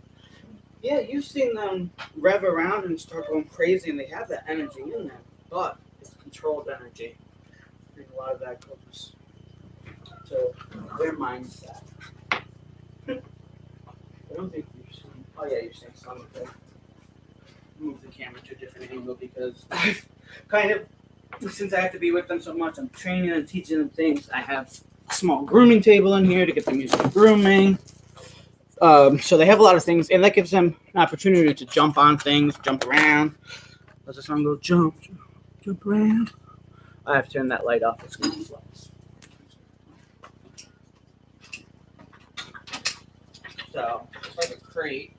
Yeah, you've seen them rev around and start going crazy, and they have that energy in them, but it's controlled energy. I think a lot of that comes to their mindset. I don't think you've seen. Oh yeah, you've seen some of them. Move the camera to a different angle because I've kind of, since I have to be with them so much, I'm training and teaching them things. I have a small grooming table in here to get them used to grooming. So they have a lot of things, and that gives them an opportunity to jump on things, jump around. Does this one go jump around? I have to turn that light off. It's going to flex. So it's like a crate.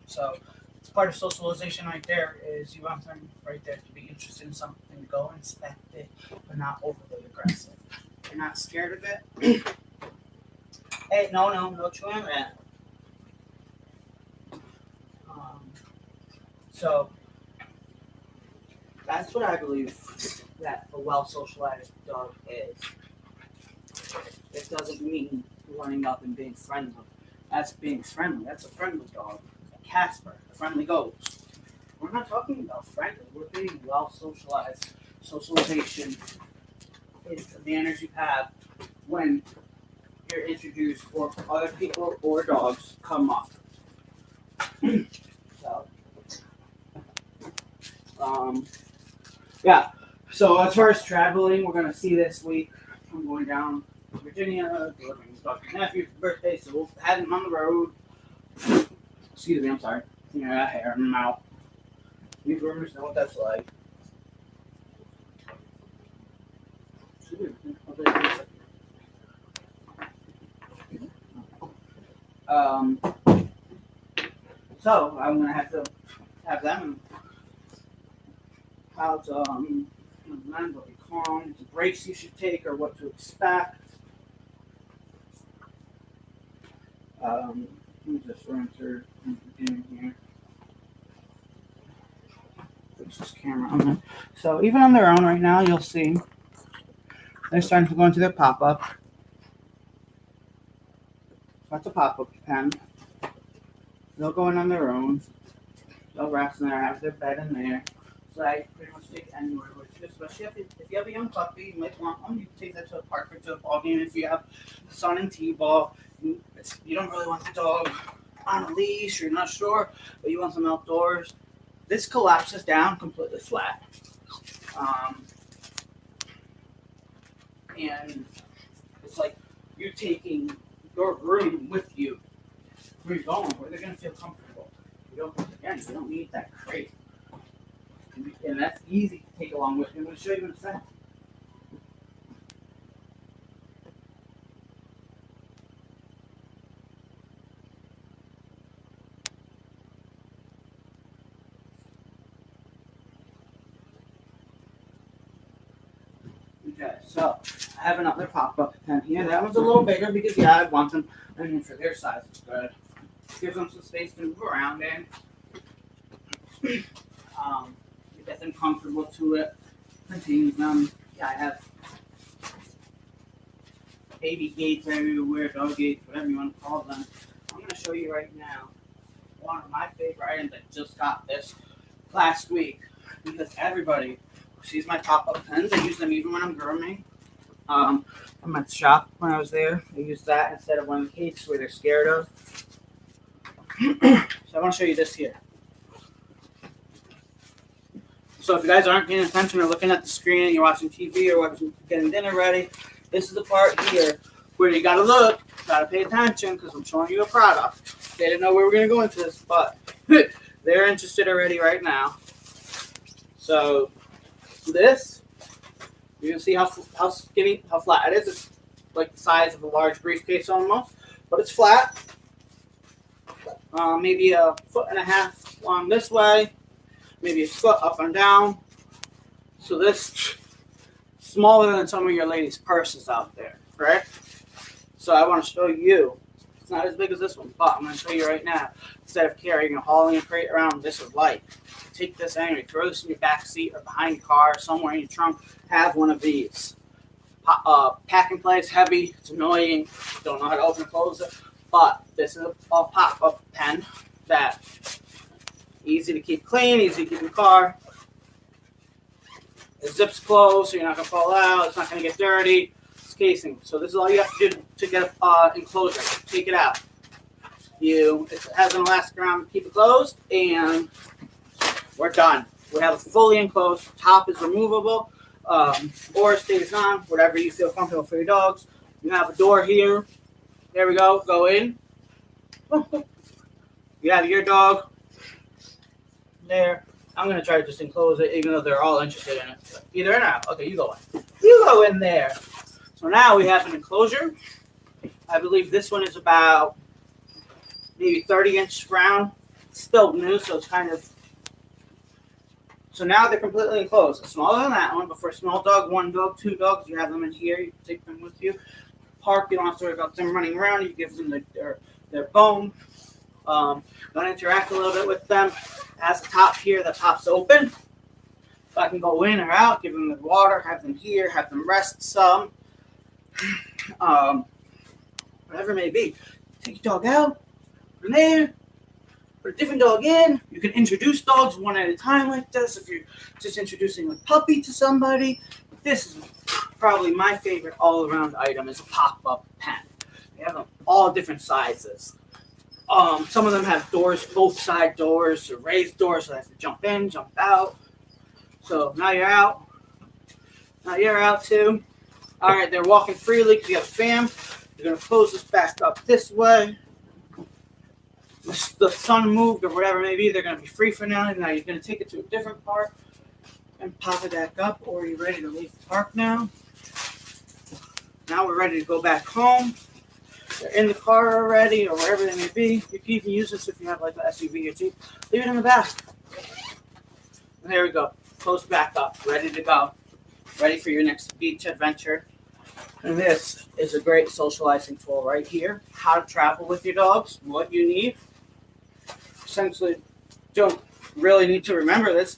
So it's part of socialization right there is you want them right there to be interested in something, to go inspect it, but not overly aggressive. You're not scared of it. Hey, no chewing that. So that's what I believe that a well-socialized dog is. It doesn't mean running up and being friendly. That's being friendly. That's a friendly dog. A Casper, a friendly ghost. We're not talking about friendly. We're being well-socialized. Socialization is the manners you have when you're introduced or other people or dogs come up. So, yeah. So as far as traveling, we're gonna see this week. I'm going down to Virginia, delivering his daughter's nephew's birthday, so we'll have him on the road. Excuse me, I'm sorry. Yeah, that hair in my mouth. You groomers know what that's like. So I'm gonna have to have them how to learn what you calm, the breaks you should take, or what to expect. Let me just run through the beginning here. Put this camera on there. So even on their own right now, you'll see they're starting to go into their pop-up. So that's a pop-up pen. They'll go in on their own. They'll rest in there, have their bed in there. So I pretty much take anywhere with you, especially if you have a young puppy, you might want one. You can take that to a park or to a ball game. If you have a son and T-ball, you don't really want the dog on a leash, you're not sure, but you want them outdoors. This collapses down completely flat. And it's like you taking your room with you. Where you're going, where they're going to feel comfortable. You don't need that crate. And that's easy to take along with you. I'm going to show you in a second. Okay, so I have another pop-up pen here. That one's a little bigger because, yeah, I want them. I mean, for their size, it's good. Gives them some space to move around in. Get them comfortable to it. Contains them. Yeah, I have baby gates everywhere, dog gates, whatever you want to call them. I'm going to show you right now one of my favorite items. I just got this last week because everybody sees my pop-up pens. I use them even when I'm grooming. I'm at the shop when I was there. I used that instead of one of the cases where they're scared of. So I want to show you this here. So if you guys aren't paying attention or looking at the screen and you're watching TV or getting dinner ready, this is the part here where you gotta look, gotta pay attention because I'm showing you a product. They didn't know we were gonna go into this, but they're interested already right now. So this, you can see how skinny, how flat it is. It's like the size of a large briefcase almost, but it's flat. Maybe 1.5 feet long this way, maybe a foot up and down. So this smaller than some of your ladies' purses out there, correct? So I want to show you. It's not as big as this one, but I'm going to show you right now. Instead of carrying a hauling crate around, this is light. Take this anyway, throw this in your back seat or behind your car, or somewhere in your trunk. Have one of these. Pack and play is heavy. It's annoying. Don't know how to open and close it. But this is a pop-up pen that easy to keep clean, easy to keep in the car. It zips closed, so you're not going to fall out. It's not going to get dirty. It's casing. So this is all you have to do to get an enclosure. Take it out. It has an elastic around to keep it closed, and we're done. We have a fully enclosed. Top is removable, or stays on, whatever you feel comfortable for your dogs. You have a door here. There we go. Go in. You have your dog there. I'm going to try to just enclose it, even though they're all interested in it. Either in or out. Okay, you go in. You go in there. So now we have an enclosure. I believe this one is about maybe 30-inch round. It's still new, so it's kind of... So now they're completely enclosed. It's smaller than that one, but for a small dog, 1 dog, 2 dogs, you have them in here. You can take them with you. Park, you don't have to worry about them running around. You give them their bone. Going to interact a little bit with them. It has a top here that pops open. So I can go in or out, give them the water, have them here, have them rest some. Whatever it may be. Take your dog out, put them there, put a different dog in. You can introduce dogs one at a time like this if you're just introducing a puppy to somebody. This is probably my favorite all-around item is a pop-up pen. They have them all different sizes. Some of them have doors, both side doors, or raised doors, so they have to jump in, jump out. So now you're out. Now you're out too. All right, they're walking freely because you have a fan. You're going to close this back up this way. The sun moved or whatever it may be, they're going to be free for now. Now you're going to take it to a different park and pop it back up, or you're ready to leave the park now. Now we're ready to go back home. They're in the car already, or wherever they may be. You can even use this if you have like an SUV or Jeep. Leave it in the back. And there we go. Close back up. Ready to go. Ready for your next beach adventure. And this is a great socializing tool right here. How to travel with your dogs. What you need. Essentially, don't really need to remember this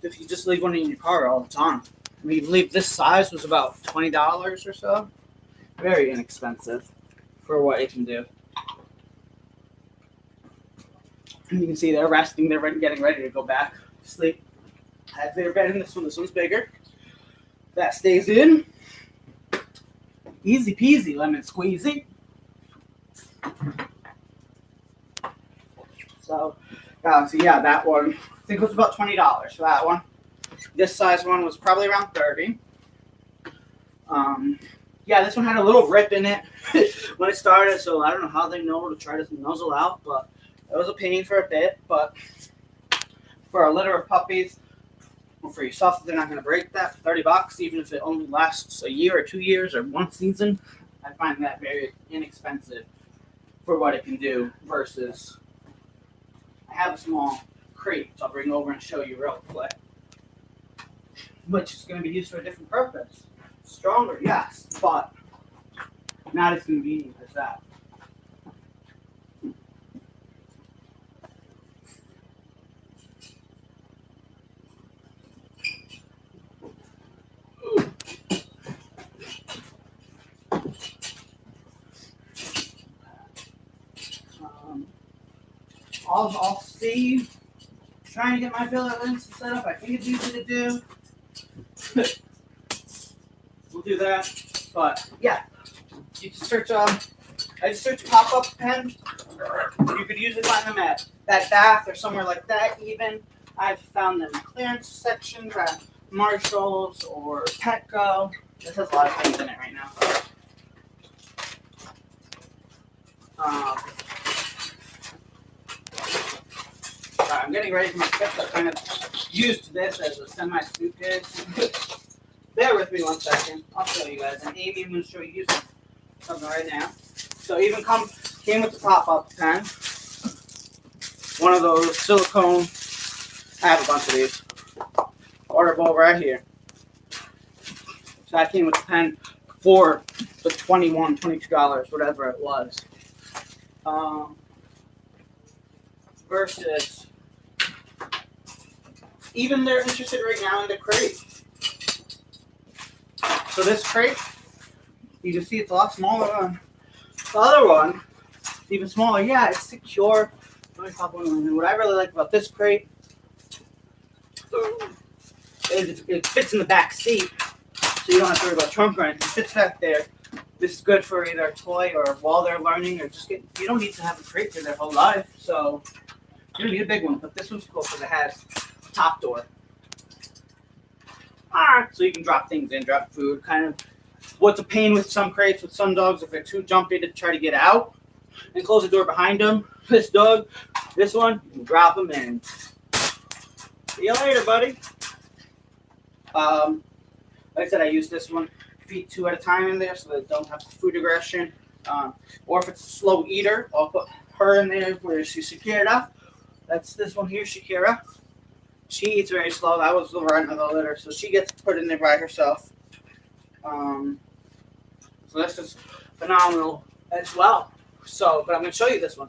if you just leave one in your car all the time. I mean, believe this size was about $20 or so. Very inexpensive for what it can do. And you can see they're resting. They're getting ready to go back to sleep. As they're bedding this one. This one's bigger. That stays in. Easy peasy, lemon squeezy. So yeah, that one, I think it was about $20 for that one. This size one was probably around $30. Yeah, this one had a little rip in it when it started, so I don't know how they know to try to nuzzle out, but it was a pain for a bit. But for a litter of puppies, or for yourself, if they're not going to break that for $30, even if it only lasts a year or 2 years or one season, I find that very inexpensive for what it can do versus I have a small crate, which I'll bring over and show you real quick, which is going to be used for a different purpose. Stronger, yes, but not as convenient as that. I'll see. Trying to get my filler links set up. I think it's easy to do. We'll do that. But yeah, you can search. I just search pop-up pen. You could use it on them at that bath or somewhere like that. Even I've found them in clearance sections at Marshalls or Petco. This has a lot of things in it right now. I'm getting ready for my trips. I kind of used this as a semi-suitcase. Bear with me 1 second. I'll show you guys. And Amy, I'm going to show you something right now. So even came with the pop-up pen. One of those silicone. I have a bunch of these. Orderable right here. So I came with the pen for the $21, $22, whatever it was. Versus, even they're interested right now in the crate. So this crate, you can see it's a lot smaller than the other one. It's even smaller. Yeah, it's secure. Let me pop one in. What I really like about this crate is it fits in the back seat, so you don't have to worry about trunk or anything. It fits back there. This is good for either a toy or while they're learning, or just you don't need to have a crate for their whole life. So you don't need a big one, but this one's cool because it has a top door. So you can drop things in, drop food. Kind of what's a pain with some crates, with some dogs, if they're too jumpy to try to get out and close the door behind them. This one, you can drop them in. See you later, buddy. Like I said, I use this one. Feed 2 at a time in there so they don't have food aggression. Or if it's a slow eater, I'll put her in there where she's Shakira. That's this one here, Shakira. She eats very slow. That was the run of the litter, so she gets put in there by herself. So this is phenomenal as well. So, but I'm going to show you this one.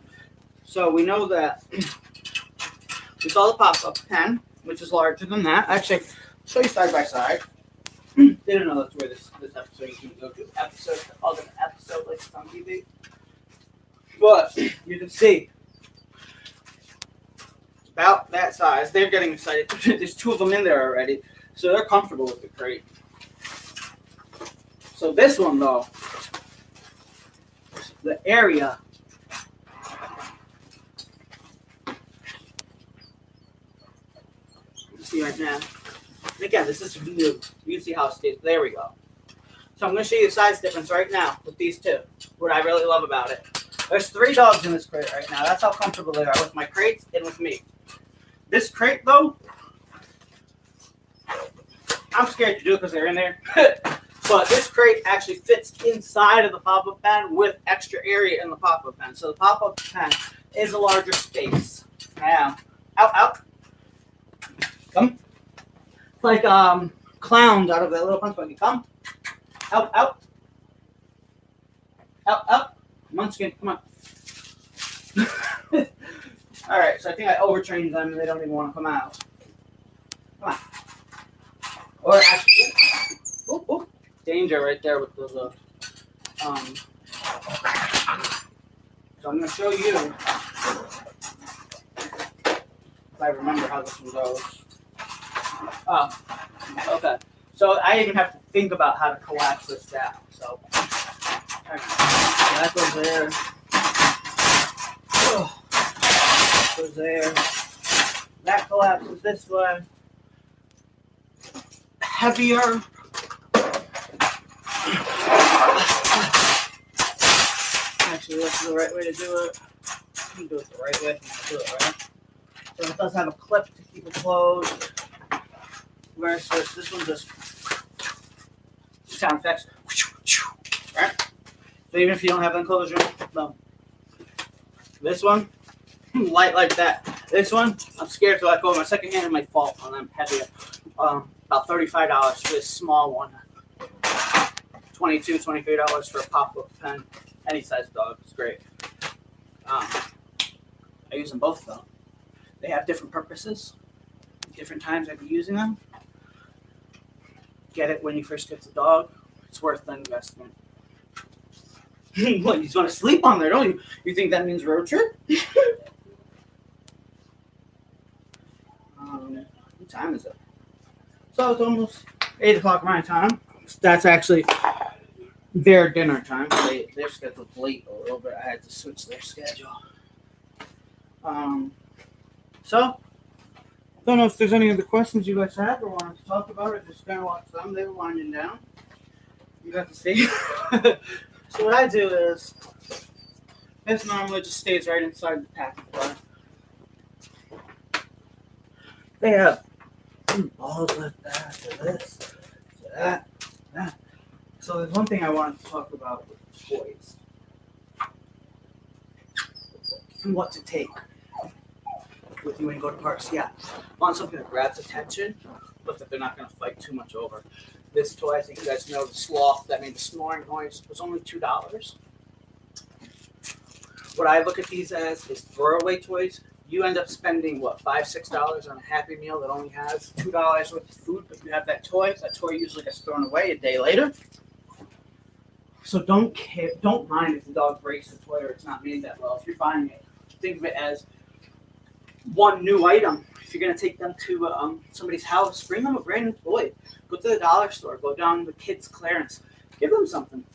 So we know that we saw the pop-up pen, which is larger than that. Actually, I'll show you side by side. Didn't know that's where this episode you can go to episode, other episode like it's on TV. But you can see it's about that size. They're getting excited. There's 2 of them in there already, so they're comfortable with the crate. So this one though, the area. You see right now. Again, this is new. You can see how it stays. There we go. So I'm going to show you the size difference right now with these 2. What I really love about it. There's 3 dogs in this crate right now. That's how comfortable they are with my crates and with me. This crate, though, I'm scared to do it because they're in there. But this crate actually fits inside of the pop-up pen with extra area in the pop-up pen. So the pop-up pen is a larger space. Now, out. Come. Like clowns out of that little punch buggy. Come. Out. Munchkin, come on. Alright, so I think I overtrained them and they don't even want to come out. Come on. Or actually, danger right there with the so I'm going to show you if I remember how this one goes. Oh, okay. So I even have to think about how to collapse this down. So, right. So that goes there. Goes there. That collapses this way. Heavier. Actually, that's the right way to do it. You can do it the right way if you do it right. So it does have a clip to keep it closed. Versus this one just sound effects, right? So even if you don't have enclosure, no. This one, light like that. This one, I'm scared to let go of my second hand. It might fall on them heavier. About $35 for this small one. $22, $23 for a pop-up pen. Any size dog, it's great. I use them both though. They have different purposes, different times I'd be using them. Get it when you first get the dog. It's worth the investment. What, you just want to sleep on there, don't you? You think that means road trip? What time is it? So it's almost 8 o'clock my time. That's actually their dinner time. They're scheduled late a little bit. I had to switch their schedule. So, don't know if there's any other questions you guys have or want to talk about, or just kind of watch them. They're winding down. You have to see. So what I do is, this normally just stays right inside the packing car. They have balls like that, to this, to that, that. So there's one thing I wanted to talk about with toys. And what to take with you when you go to parks. Yeah, want something that grabs attention, but that they're not going to fight too much over. This toy, I think you guys know, the sloth that made the snoring noise, was only $2. What I look at these as is throwaway toys. You end up spending, what, $5, $6 on a Happy Meal that only has $2 worth of food, but you have that toy usually gets thrown away a day later. So don't mind if the dog breaks the toy or it's not made that well. If you're buying it, think of it as one new item. If you're going to take them to somebody's house, bring them a brand new toy. Go to the dollar store. Go down to the kids' clearance. Give them something.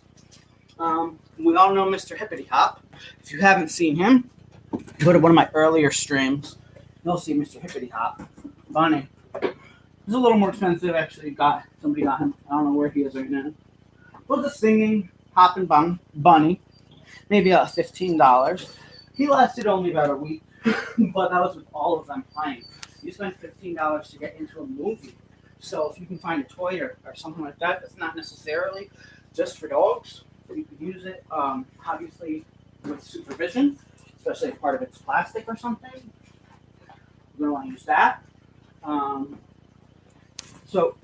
We all know Mr. Hippity Hop. If you haven't seen him, go to one of my earlier streams. You'll see Mr. Hippity Hop. Funny. He's a little more expensive, actually. Somebody got him. I don't know where he is right now. Was a singing, hopping bunny. Maybe $15. He lasted only about a week, but that was with all of them playing. You spend $15 to get into a movie. So if you can find a toy or something like that, that's not necessarily just for dogs. You could use it, obviously, with supervision, especially if part of it's plastic or something. You're going to want to use that. So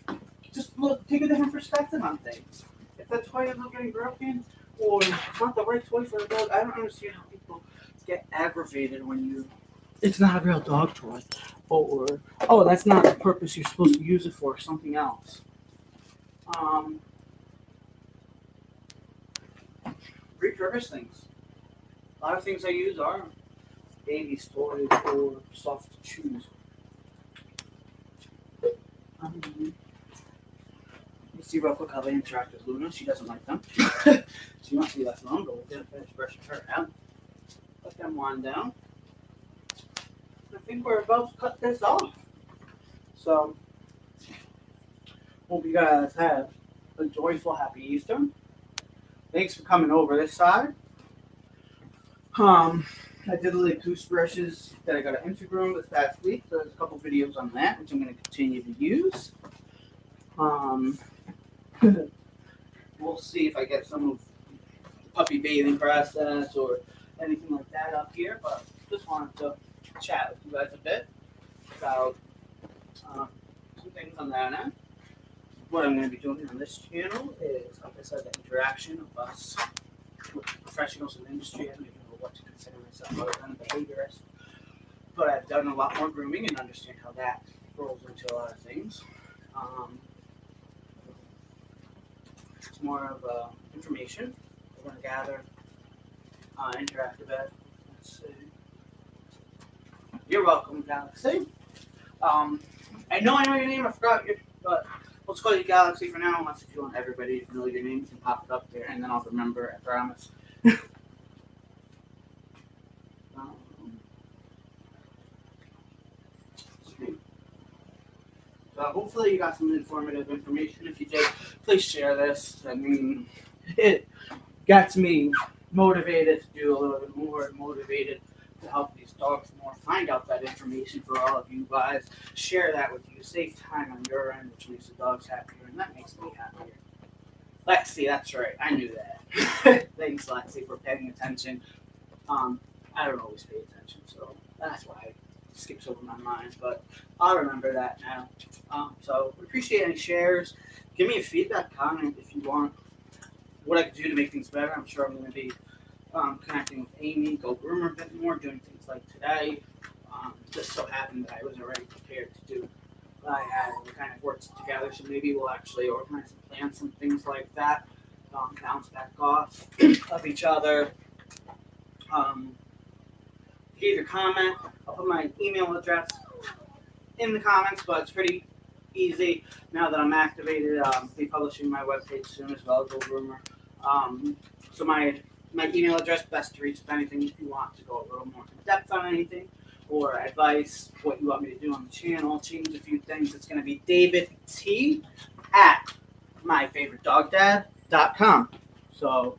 just take a different perspective on things. If that toy ends up getting broken or it's not the right toy for a dog, I don't understand how people get aggravated when it's not a real dog toy. Or, oh, that's not the purpose you're supposed to use it for, something else. Repurpose things. A lot of things I use are baby's toys or soft chews. Let's see real quick how they interact with Luna. She doesn't like them. She wants to be left alone, but we're going to finish brushing her out. Let them wind down. I think we're about to cut this off. So, hope you guys have a joyful, happy Easter. Thanks for coming over this side. I did the Les Poochs brushes that I got at Instagram this past week. So there's a couple videos on that, which I'm going to continue to use. We'll see if I get some of the puppy bathing process or anything like that up here, but just wanted to chat with you guys a bit about some things on that end. What I'm going to be doing on this channel is, like I said, the interaction of us with professionals in the industry. I don't even know what to consider myself other than a behaviorist, but I've done a lot more grooming and understand how that rolls into a lot of things. It's more of information we're going to gather, interact a bit. Let's see. You're welcome, Galaxy. I know your name. I forgot your, but let's call you Galaxy for now. Unless if you want everybody to know your name, you can pop it up there, and then I'll remember. I promise. So hopefully you got some informative information. If you did, please share this. I mean, it got me motivated to do a little bit more, motivated to help these dogs more, find out that information for all of you guys, share that with you, save time on your end, which makes the dogs happier, and that makes me happier. Lexi, that's right, I knew that. Thanks, Lexi, for paying attention. I don't always pay attention, so that's why it skips over my mind, but I'll remember that now. So appreciate any shares. Give me a feedback comment if you want. what I could do to make things better. I'm sure I'm going to be connecting with Amy, GoGroomer a bit more, doing things like today. Just so happened that I was already prepared to do what I had, and we kind of worked together. So maybe we'll actually organize and plan some things like that, bounce back off of each other. Um, you either comment, I'll put my email address in the comments, but it's pretty easy now that I'm activated. Be publishing my webpage soon as well, GoGroomer. So my email address, best to reach with anything if you want to go a little more in depth on anything or advice, what you want me to do on the channel, change a few things. It's going to be David T at myfavoritedogdad.com. So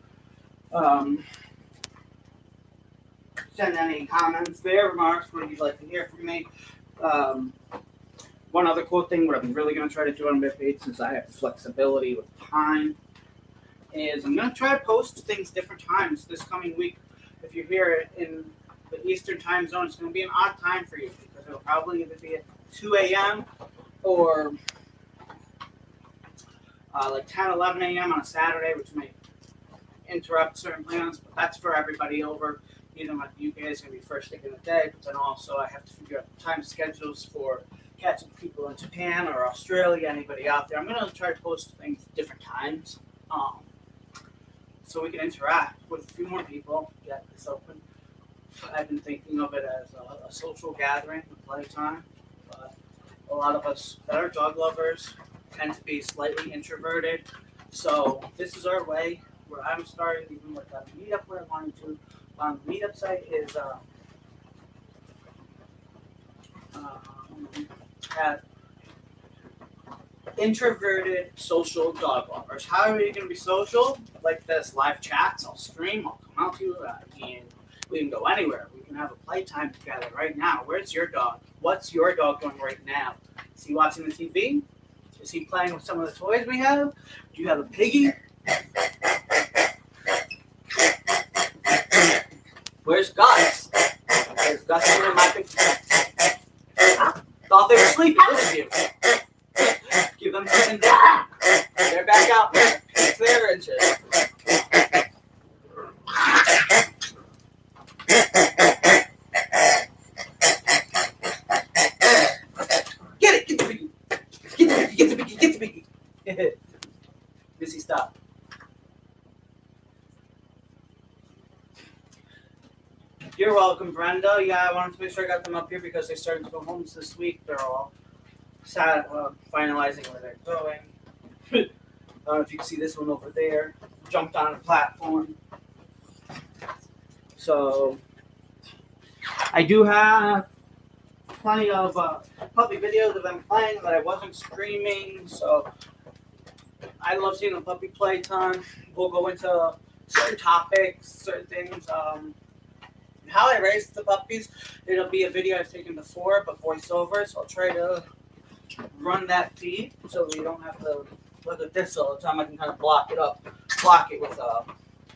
send any comments there, remarks, what you'd like to hear from me. One other cool thing, what I'm really going to try to do on my page, since I have flexibility with time, is I'm going to try to post things different times this coming week. If you're here in the Eastern time zone, it's going to be an odd time for you because it'll probably either be at 2 a.m. or like 10, 11 a.m. on a Saturday, which may interrupt certain plans, but that's for everybody over. Even like the UK is going to be first thing in the day, but then also I have to figure out the time schedules for catching people in Japan or Australia, anybody out there. I'm going to try to post things at different times so we can interact with a few more people, get this open. I've been thinking of it as a social gathering, a playtime, but a lot of us that are dog lovers tend to be slightly introverted, so this is our way where I'm starting, even with a meetup where I wanted to. On the meetup site is have introverted social dog lovers. How are you going to be social? Like this, live chats, I'll stream, I'll come out to you, and we can go anywhere. We can have a playtime together right now. Where's your dog? What's your dog doing right now? Is he watching the TV? Is he playing with some of the toys we have? Do you have a piggy? Where's Gus? Is Gus in my picture? Huh? Thought they were sleeping. Look at you. Give them something different. They're back out there. Clear inches. Get it! Get the piggy! Get the piggy! Get the piggy! Get the piggy! Missy, stop. You're welcome, Brenda. Yeah, I wanted to make sure I got them up here because they started to go homes this week. They're all sad, finalizing where they're going. I don't know if you can see this one over there. Jumped on a platform. So I do have plenty of puppy videos of them playing that I wasn't streaming. So I love seeing the puppy playtime. We'll go into certain topics, certain things. How I raised the puppies, it'll be a video I've taken before, but voiceover, so I'll try to run that feed so we don't have to look at this all the time. I can kind of block it with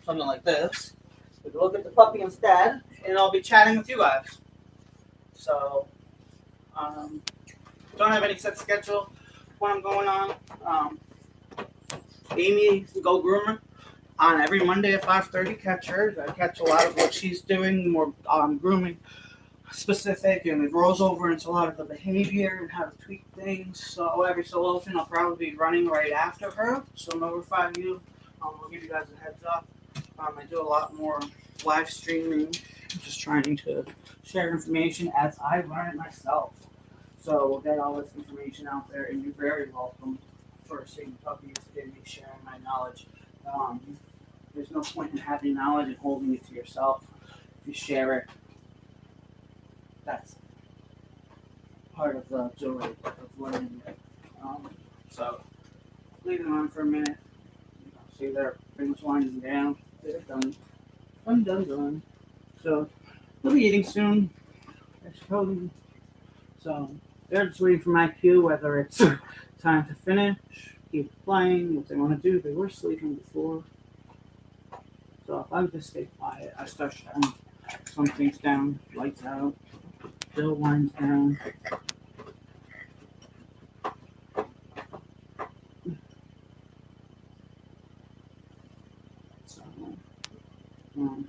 something like this. We can look at the puppy instead, and I'll be chatting with you guys. So, don't have any set schedule when I'm going on. Amy, GoGroomer. On every Monday at 5:30, catch her. I catch a lot of what she's doing, more grooming specific, and it rolls over into a lot of the behavior and how to tweak things. So every so often, I'll probably be running right after her. So I'll notify you. I'll give you guys a heads up. I do a lot more live streaming, just trying to share information as I learn it myself. So we'll get all this information out there, and you're very welcome for seeing puppies and me sharing my knowledge. There's no point in having knowledge and holding it to yourself. If you share it, that's part of the joy of learning it. So, leave them on for a minute. See, they're pretty much winding down. They're done. Done. So, they'll be eating soon. I suppose. So, they're just waiting for my cue, whether it's time to finish, keep playing, what they want to do. They were sleeping before. So if I just stay quiet, I start shutting some things down, lights out, Bill winds down.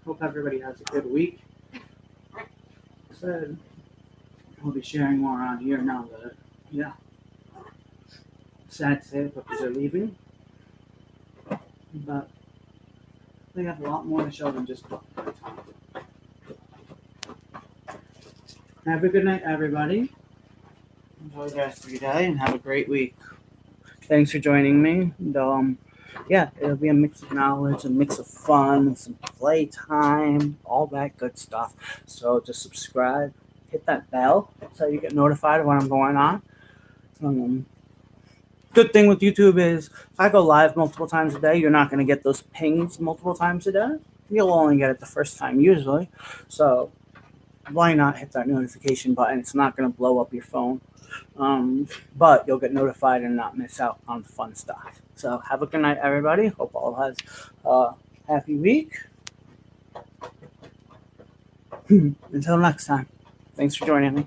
Hope everybody has a good week. So I'll be sharing more around here now that, yeah. Sad to say the puppies are leaving, but they have a lot more to show than just puppy playtime. Have a good night, everybody. Enjoy the rest of your day and have a great week. Thanks for joining me. And, yeah, it'll be a mix of knowledge, a mix of fun, some playtime, all that good stuff. So just subscribe, hit that bell so you get notified when I'm going on. Good thing with YouTube is if I go live multiple times a day, you're not going to get those pings multiple times a day. You'll only get it the first time usually. So why not hit that notification button? It's not going to blow up your phone. But you'll get notified and not miss out on the fun stuff. So have a good night, everybody. Hope all has a happy week. Until next time. Thanks for joining me.